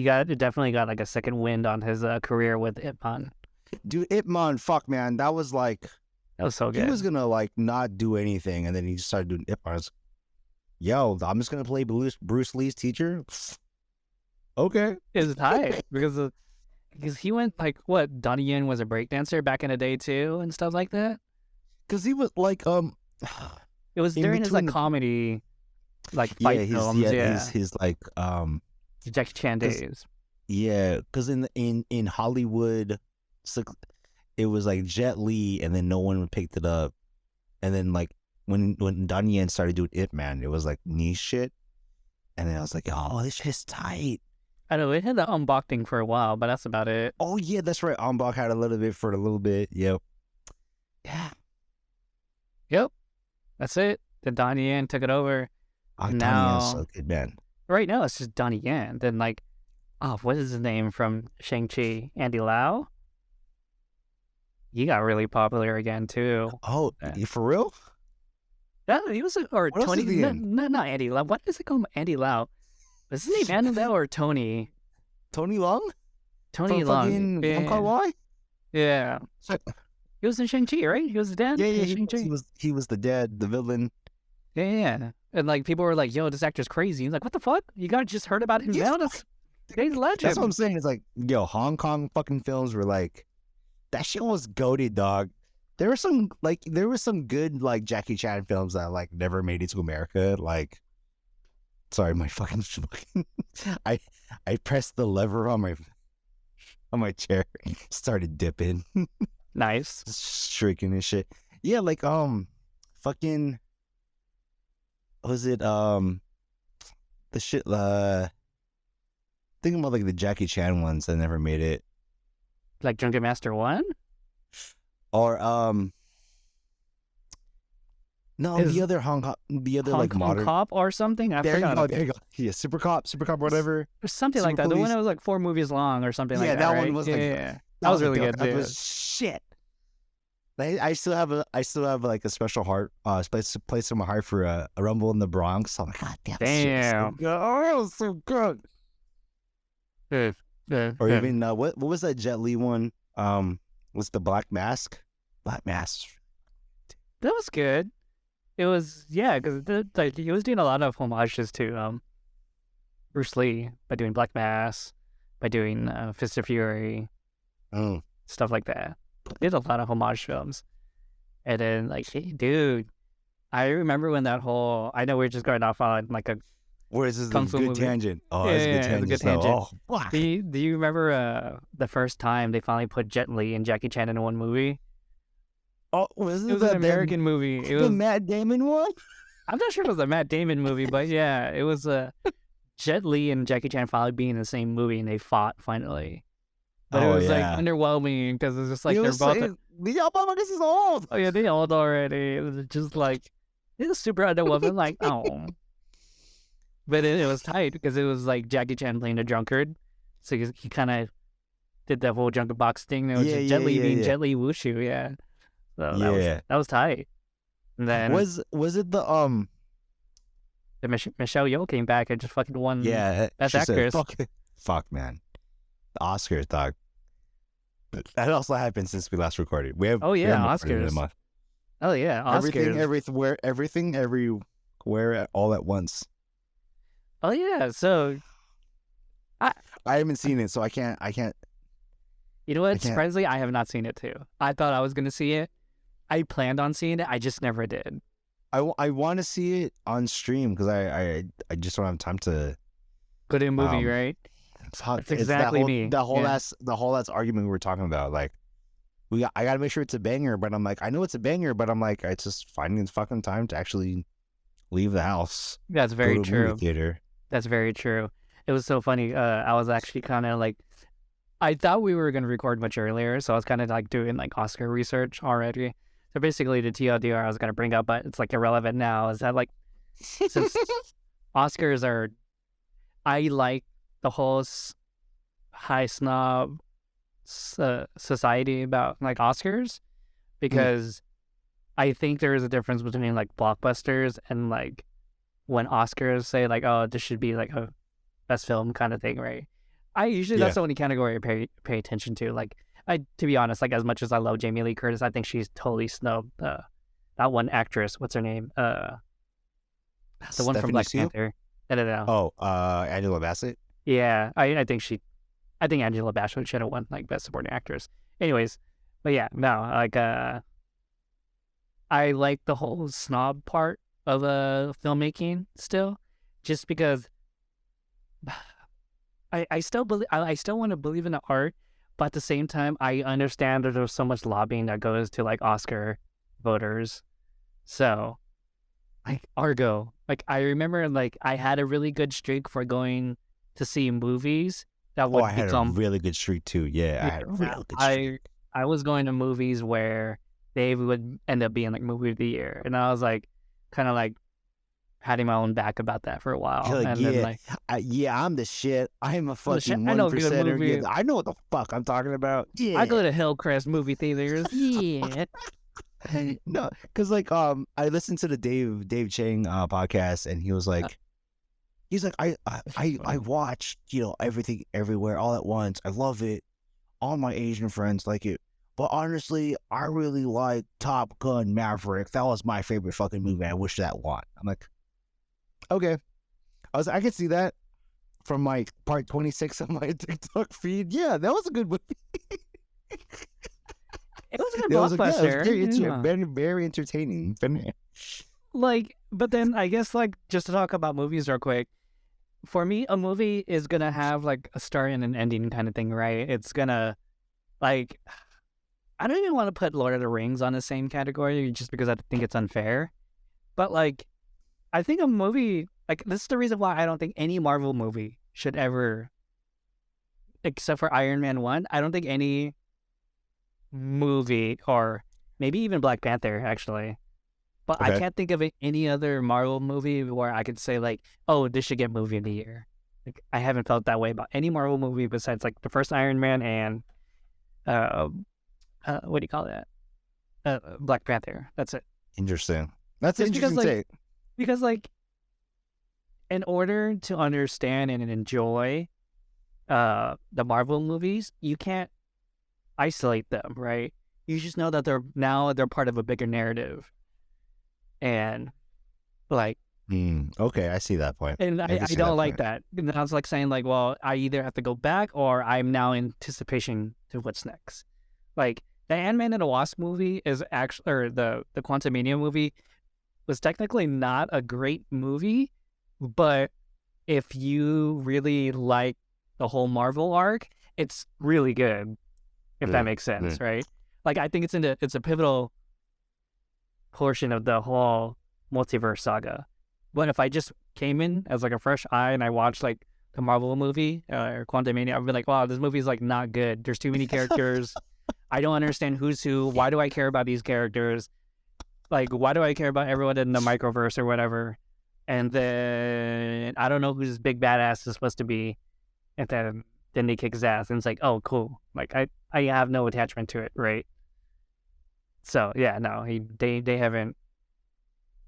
definitely got like a second wind on his career with Ip Man. Dude, Ip Man, fuck, man. That was like, That was so he good. was gonna like not do anything, and then he just started doing Ip Man. I was, yo, I'm just gonna play Bruce Lee's teacher. Okay. It's high because he went like what Donnie Yen was a breakdancer back in the day too and stuff like that. Because he was like, It was In during his between like the- comedy, like fight films. his like, The Jackie Chan 'cause- days. yeah, because in Hollywood, it was like Jet Li, and then no one picked it up, and then like when Donnie Yen started doing Ip Man, it was like niche shit, and then I was like, oh, this shit's tight. I know it had the unboxing for a while, but that's about it. Oh yeah, that's right. Ambach had a little bit for a little bit. Yep. Yeah. Yep, that's it. Then Donnie Yen took it over. Oh, Now- Donnie Yen's so good, man. Right now, it's just Donnie Yen. Then like, oh, what is his name from Shang-Chi? Andy Lau. He got really popular again too. Oh, Yeah. for real? Yeah, he was or What else Tony. is he in? Not Andy Lau. What is it called? Andy Lau. Was his name Andy Lau or Tony? Tony Long? Tony From Long. fucking Yeah. Wong Kar-wai? Yeah. He was in Shang-Chi, right? He was the dad. Yeah, in Shang-Chi. he was the dad, the villain. Yeah. And like people were like, "Yo, this actor's crazy." He's like, "What the fuck? You guys just heard about him Yeah. now? He's a legend." That's what I'm saying. It's like, yo, Hong Kong fucking films were like, that shit was goated, dog. There were some good like Jackie Chan films that like never made it to America. Like, sorry, my fucking I pressed the lever on my chair, started dipping, Nice. shrieking and shit. Yeah, like fucking, was it the shit thinking about like the Jackie Chan ones that never made it. Like Drunken Master 1? Or no, Is the other like Hong Kong modern. Cop or something? I There you forgot. go, there you go. Yeah, Super Cop, whatever. Or something like Super that. The one Police. that was like 4 movies long or something like Yeah, that. that right? one was like- yeah. That was really good That too. was shit. I still have like a special heart, place in my heart for a Rumble in the Bronx. I'm like, God damn, this shit is so Damn. good. Oh, it was so good. Or even what was that Jet Li one? Was the Black Mask? Black Mask. That was good. It was because like he was doing a lot of homages to Bruce Lee by doing Black Mass, by doing Fist of Fury, stuff like that. Did a lot of homage films. And then, like, hey, dude, I remember when that whole, I know we're just going off on like a Where is this Kung a Fu good movie. tangent? Oh, Yeah, that's a good yeah, it's a tangent. good tangent. Oh, fuck. Do you remember the first time they finally put Jet Li and Jackie Chan in one movie? Oh, was It was an American movie. It the was, Matt Damon one? I'm not sure if it was a Matt Damon movie, but yeah, it was Jet Li and Jackie Chan finally being in the same movie, and they fought finally. But it was like underwhelming because it's just like they're both. Y'all motherfuckers is old. Oh yeah, they old already. It was just like it was super underwhelming. Like oh, but it was tight because it was like Jackie Chan playing a drunkard, so he kind of did that whole drunkard box thing. It was just Jet Li being Jet Li Wushu, yeah. So that was tight. And then was it the Michelle Yeoh came back and just fucking won Best Actress. Fuck man, the Oscars, dog. That also happened since we last recorded. We have Oscars. Oh yeah, Oscars. Everything everywhere all at once. Oh yeah, so I haven't seen it, so I can't. You know what? Surprisingly, I have not seen it too. I thought I was gonna see it. I planned on seeing it. I just never did. I want to see it on stream because I just don't have time to go to a movie, right? That's exactly me. The whole last argument we were talking about. Like, I gotta make sure it's a banger, but I'm like, I know it's a banger, but I'm like, it's just finding the fucking time to actually leave the house. That's very true. Movie theater. That's very true. It was so funny. I was actually kind of like, I thought we were gonna record much earlier, so I was kind of like doing like Oscar research already. So basically, the TLDR I was gonna bring up, but it's like irrelevant now. Is that like since Oscars are, I like the whole high snob society about like Oscars because I think there is a difference between like blockbusters and like when Oscars say like, oh, this should be like a best film kind of thing, right? I usually that's the only category I pay attention to. Like, to be honest, like as much as I love Jamie Lee Curtis, I think she's totally snubbed. That one actress, what's her name? The one from Black Panther. No. Oh, Angela Bassett. Yeah, I think Angela Bassett should have won like Best Supporting Actress. Anyways, but yeah, no, like I like the whole snob part of filmmaking still, just because I still want to believe in the art, but at the same time I understand that there's so much lobbying that goes to like Oscar voters. So like Argo, like I remember like I had a really good streak for going to see movies that would had a really good streak too. Yeah, I had a really good streak. I was going to movies where they would end up being like movie of the year, and I was like kind of like patting my own back about that for a while. Like, and then like, I'm the shit. I'm a fucking 1%er. I know what the fuck I'm talking about. Yeah, I go to Hillcrest movie theaters. Yeah. No, because like I listened to the Dave Chang podcast, and he was like, I watched everything everywhere all at once. I love it. All my Asian friends like it, but honestly, I really like Top Gun Maverick. That was my favorite fucking movie. I wish that won. I'm like, okay, I could see that from my part 26 of my TikTok feed. Yeah, that was a good movie. It was a good blockbuster. Very, very entertaining. Like, but then I guess like just to talk about movies real quick. For me, a movie is gonna have like a start and an ending kind of thing, right? It's gonna like, I don't even want to put Lord of the Rings on the same category just because I think it's unfair. But like, I think a movie like this is the reason why I don't think any Marvel movie should ever, except for Iron Man 1. I don't think any movie, or maybe even Black Panther actually, but I can't think of any other Marvel movie where I could say like, oh, this should get movie of the year. Like, I haven't felt that way about any Marvel movie besides like the first Iron Man and what do you call that, Black Panther. That's it. Interesting. That's an interesting take. Because like, in order to understand and enjoy the Marvel movies, you can't isolate them, right? You just know that they're part of a bigger narrative. And like Okay, I see that point. And I see don't that like point. that. And I was like saying like, well, I either have to go back or I'm now in anticipation to what's next. Like the Ant-Man and the Wasp movie is actually, or the Quantumania movie was technically not a great movie, but if you really like the whole Marvel arc, it's really good. If that Yeah, makes sense, yeah. right? Like I think it's a pivotal portion of the whole multiverse saga. But if I just came in as like a fresh eye and I watched like the Marvel movie or Quantumania, I'd be like, wow, this movie's like not good. There's too many characters. I don't understand who's who. Why do I care about these characters? Like, why do I care about everyone in the microverse or whatever? And then I don't know who this big badass is supposed to be. And then they kick his ass, and it's like, oh, cool. Like I have no attachment to it, right? So yeah, no, they haven't.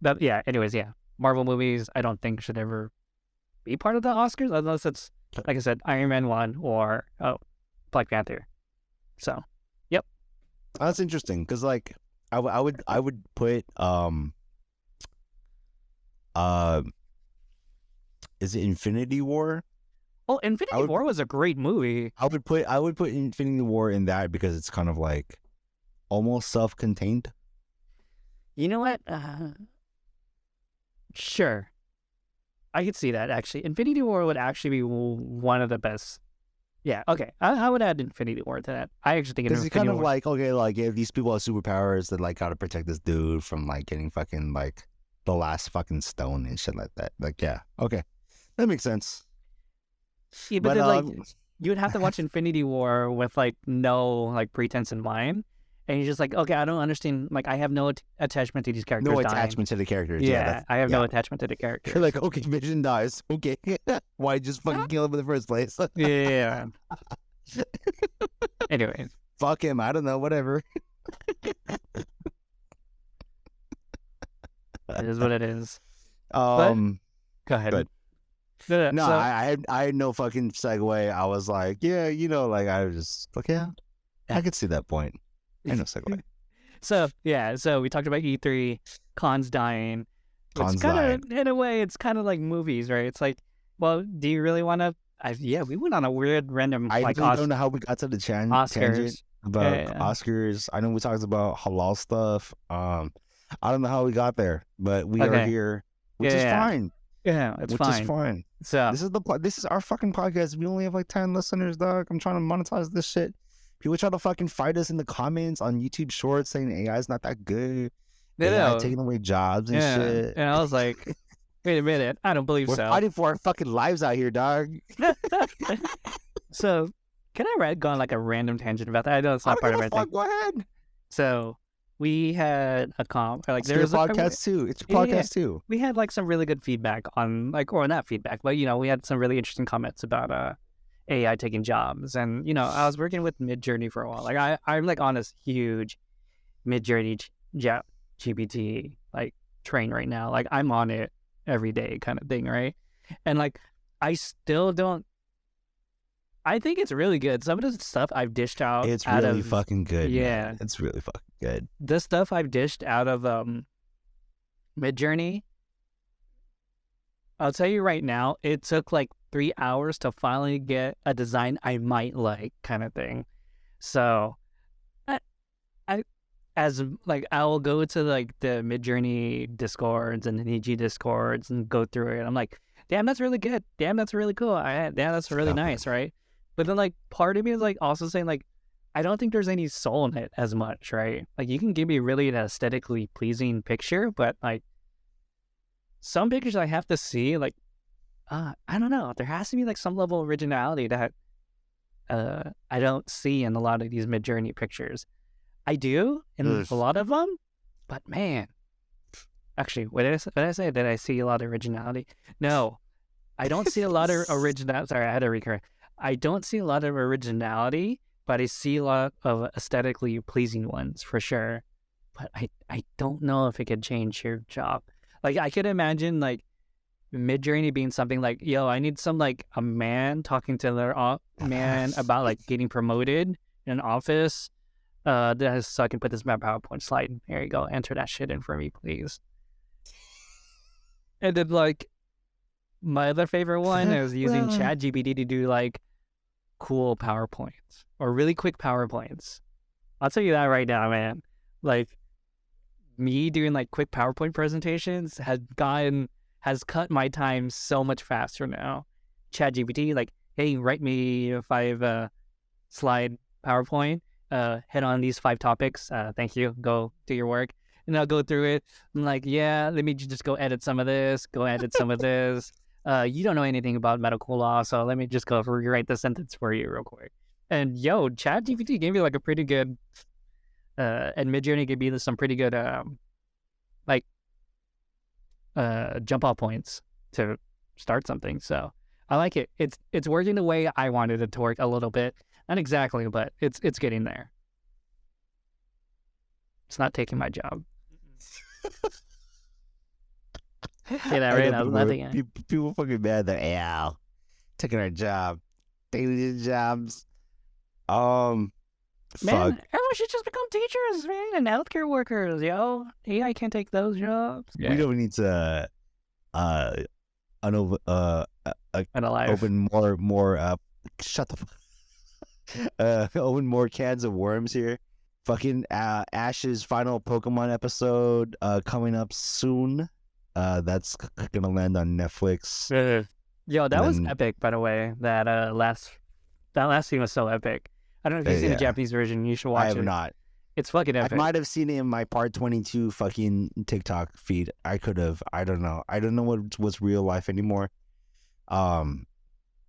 But yeah, anyways, yeah, Marvel movies I don't think should ever be part of the Oscars unless it's like I said, Iron Man 1 or Black Panther. So, yep. That's interesting because like I would put uh is it Infinity War? Oh, Infinity War was a great movie. I would put Infinity War in that because it's kind of like almost self-contained. You know what? Sure. I could see that, actually. Infinity War would actually be one of the best. Yeah, okay. I would add Infinity War to that. I actually think Because it's Infinity kind of War. like, okay, like if these people have superpowers that like gotta protect this dude from like getting fucking like the last fucking stone and shit like that. Like, yeah, okay. That makes sense. Yeah, but But then, like, you would have to watch Infinity War with, like, no, like, pretense in mind. And you're just like, okay, I don't understand. Like, I have no attachment to these characters no dying. attachment to the characters. Yeah, I have no yeah. attachment to the characters. You're like, okay, Vision dies. Okay. Why just fucking kill him in the first place? Yeah. Anyways. Fuck him. I don't know. Whatever. It is what it is. Go ahead. Good. No, so, I had no fucking segue. I was like, yeah, you know, like I was just like, yeah, I could see that point. I know segue. So we talked about E3, cons dying. It's kind of, in a way, it's kind of like movies, right? It's like, well, do you really want to? Yeah, we went on a weird random. I like, really don't know how we got to the tangent about Oscars. I know we talked about halal stuff. I don't know how we got there, but we are here, which is fine. Yeah, it's fine. Which is fine. So this is our fucking podcast. We only have like 10 listeners, dog. I'm trying to monetize this shit. People try to fucking fight us in the comments on YouTube Shorts saying AI is not that good. AI taking away jobs and shit. And I was like, wait a minute, I don't believe We're fighting for our fucking lives out here, dog. So, can I go on like a random tangent about that? I know it's not part of everything. Go ahead. So, we had a like there's a podcast too. It's your podcast too. We had like some really good feedback on like, or not feedback, but we had some really interesting comments about AI taking jobs. And I was working with Midjourney for a while. Like I'm like on this huge Midjourney GPT like train right now. Like I'm on it every day kind of thing, right? And like I still don't. I think it's really good. Some of the stuff I've dished out. It's really fucking good. Yeah, man. It's really fucking good. The stuff I've dished out of Midjourney, I'll tell you right now, it took like 3 hours to finally get a design I might like, kind of thing. So, I will go to like the Midjourney Discords and the Niji Discords and go through it. I'm like, damn, that's really good. Damn, that's really cool. Damn, that's really nice, right? But then like part of me is like also saying like, I don't think there's any soul in it as much, right? Like you can give me really an aesthetically pleasing picture, but like some pictures I have to see, like, I don't know. There has to be like some level of originality that I don't see in a lot of these Midjourney pictures. I do in a lot of them, but man, actually, what did I say? Did I see a lot of originality? No, I don't see a lot of originality. Sorry, I had to recorrect. I don't see a lot of originality, but I see a lot of aesthetically pleasing ones for sure. But I don't know if it could change your job. Like I could imagine like Midjourney being something like, yo, I need some like a man talking to their man about like getting promoted in an office. So I can put this in my PowerPoint slide. There you go. Enter that shit in for me, please. And then like my other favorite one is using ChatGPT to do like cool PowerPoints or really quick PowerPoints. I'll tell you that right now, man. Like me doing like quick PowerPoint presentations has cut my time so much faster now. ChatGPT, like, hey, write me a 5 slide PowerPoint. Hit on these 5 topics. Thank you. Go do your work. And I'll go through it. I'm like, yeah, let me just go edit some of this. Go edit some of this. You don't know anything about medical law, so let me just go rewrite the sentence for you real quick. And yo, ChatGPT gave me like a pretty good, and Midjourney gave me some pretty good, jump off points to start something. So I like it. It's working the way I wanted it to work a little bit. Not exactly, but it's getting there. It's not taking my job. Yeah, that right. I was laughing at people fucking mad that taking our job, taking the jobs. Man, fuck. everyone should just become teachers, man, and healthcare workers, yo. AI can't take those jobs. We don't need to open more shut the fuck. Open more cans of worms here. Fucking Ash's final Pokemon episode coming up soon. That's gonna land on Netflix. Yo, that was epic, by the way. That last scene was so epic. I don't know if you've seen the Japanese version. You should watch it. I have not. It's fucking epic. I might have seen it in my Part 22 fucking TikTok feed. I could have. I don't know. I don't know what's real life anymore. And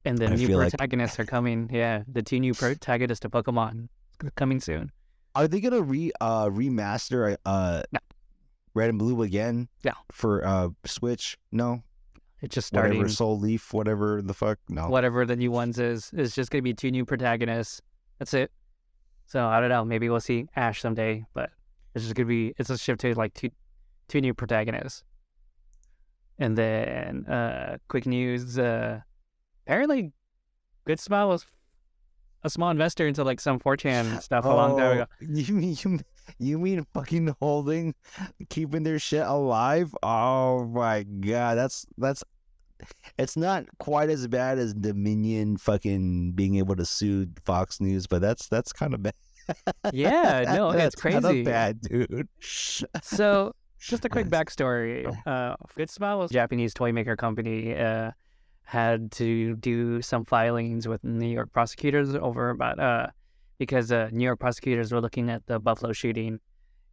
the new protagonists are coming. Yeah, the 2 new protagonists to Pokemon coming soon. Are they gonna remaster Red and Blue again? Yeah. For Switch? No. It's just starting. Whatever Soul Leaf, whatever the fuck. No. Whatever the new ones is just gonna be 2 new protagonists. That's it. So I don't know. Maybe we'll see Ash someday, but it's just gonna be a shift to like two new protagonists. And then quick news. Apparently, Good Smile was a small investor into like some 4chan stuff a long time ago. You mean fucking keeping their shit alive? Oh my god, that's. It's not quite as bad as Dominion fucking being able to sue Fox News, but that's kind of bad. Yeah, no, it's crazy. Kind of bad, dude. So, just a quick backstory. Good Smile was a Japanese toy maker company. Had to do some filings with New York prosecutors over about because New York prosecutors were looking at the Buffalo shooting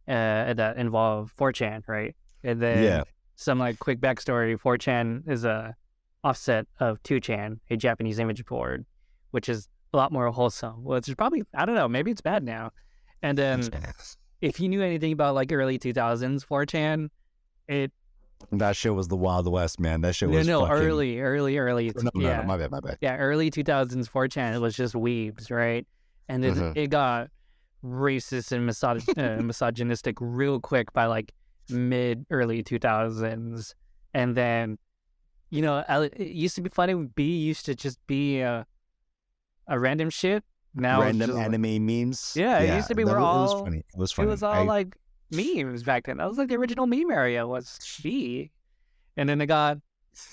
that involved 4chan, right? And then some like quick backstory: 4chan is a offset of 2chan, a Japanese image board, which is a lot more wholesome. Well, it's probably, I don't know, maybe it's bad now. And then if you knew anything about like early 2000s 4chan, that shit was the Wild West, man. That shit was fucking... early. No, my bad. Yeah, early 2000s 4chan, it was just weebs, right? And then it got racist and misogynistic real quick by like early 2000s. And then, you know, it used to be funny. B used to just be a random shit. Now random anime memes. Yeah, it used to be it was funny. It was funny. It was all like memes back then. That was like the original meme area was B. And then it got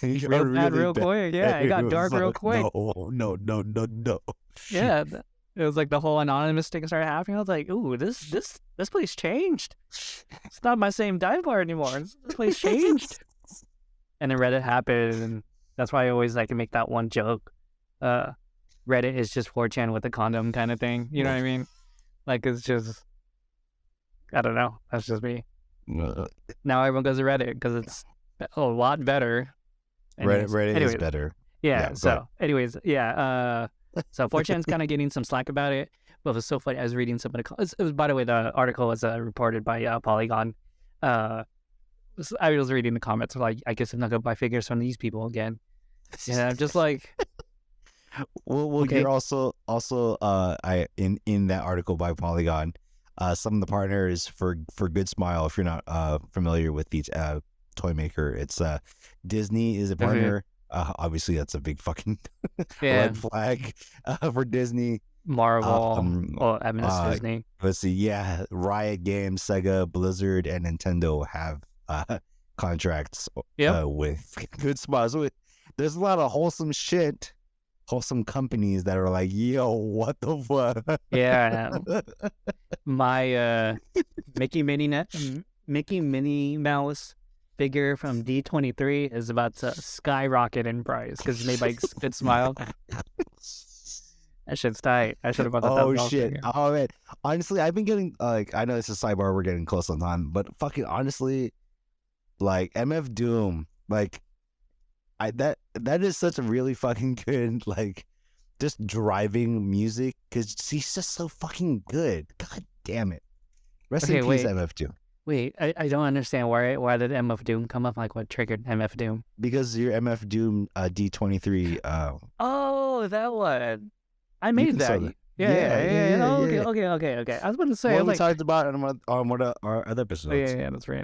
real bad real quick. Yeah, it got dark real quick. No. Yeah, it was like the whole anonymous thing started happening. I was like, ooh, this place changed. It's not my same dive bar anymore. This place changed. And then Reddit happened, and that's why I always like to make that one joke. Reddit is just 4chan with a condom kind of thing. You know what I mean? Like, it's just, I don't know. That's just me. Now everyone goes to Reddit because it's a lot better. Reddit is better. Yeah. So 4chan's kind of getting some slack about it. But it was so funny. I was reading somebody. It was, by the way, the article was reported by Polygon. I was reading the comments like, I guess I'm not gonna buy figures from these people again. And I'm just like, well, okay. You're also in that article by Polygon, some of the partners for Good Smile. If you're not familiar with these toy maker, it's Disney is a partner. Obviously, that's a big fucking red flag for Disney. Marvel, I mean, it's Disney. Let's see, Riot Games, Sega, Blizzard, and Nintendo have contracts Yep. with good spots. There's a lot of wholesome companies that are like, yo, what the fuck? Yeah. My Mickey Minnie Mouse figure from D23 is about to skyrocket in price because it's made by Good Smile. That shit's tight. I should have bought that. Oh shit! Oh man, honestly, I've been getting like, I know it's a sidebar, we're getting close on time, but fucking honestly, like MF Doom, like that is such a really fucking good like just driving music because he's just so fucking good. God damn it! Rest in peace, MF Doom. Wait, I don't understand why did MF Doom come up? Like what triggered MF Doom? Because your MF Doom D23. Oh, that one. I made that. Yeah. Okay. I was about to say. What we talked about on one of our other episodes. Yeah, that's right.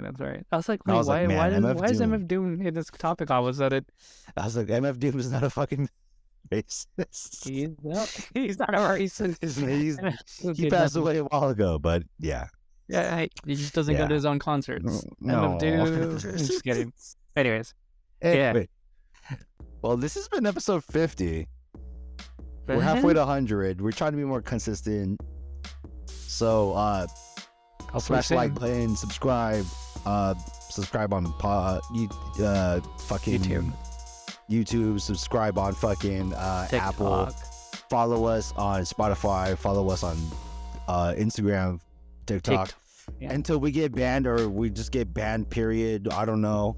I was like, wait, why is MF Doom in this topic? I was like, MF Doom is not a fucking racist. He's not a racist. He passed away a while ago, but yeah. Yeah, he just doesn't go to his own concerts. No. MF Doom. Just kidding. Anyways. Anyway. Well, this has been episode 50. We're halfway to 100. We're trying to be more consistent. So, smash like button, subscribe. Subscribe on fucking YouTube. Subscribe on fucking Apple. Follow us on Spotify. Follow us on Instagram, TikTok. Yeah. Until we get banned, or we just get banned. Period. I don't know.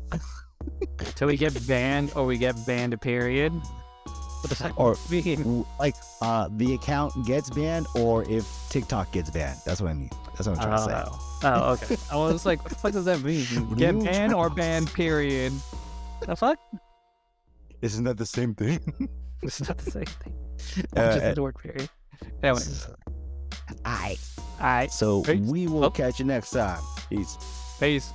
Till we get banned, or we get banned. Period. Or like the account gets banned, or if TikTok gets banned. That's what I mean. That's what I'm trying to say. Oh, okay. I was like, what the fuck does that mean? Get banned or banned, period. The fuck? Isn't that the same thing? It's not the same thing. Just the word period. Anyways. Alright. So we will catch you next time. Peace.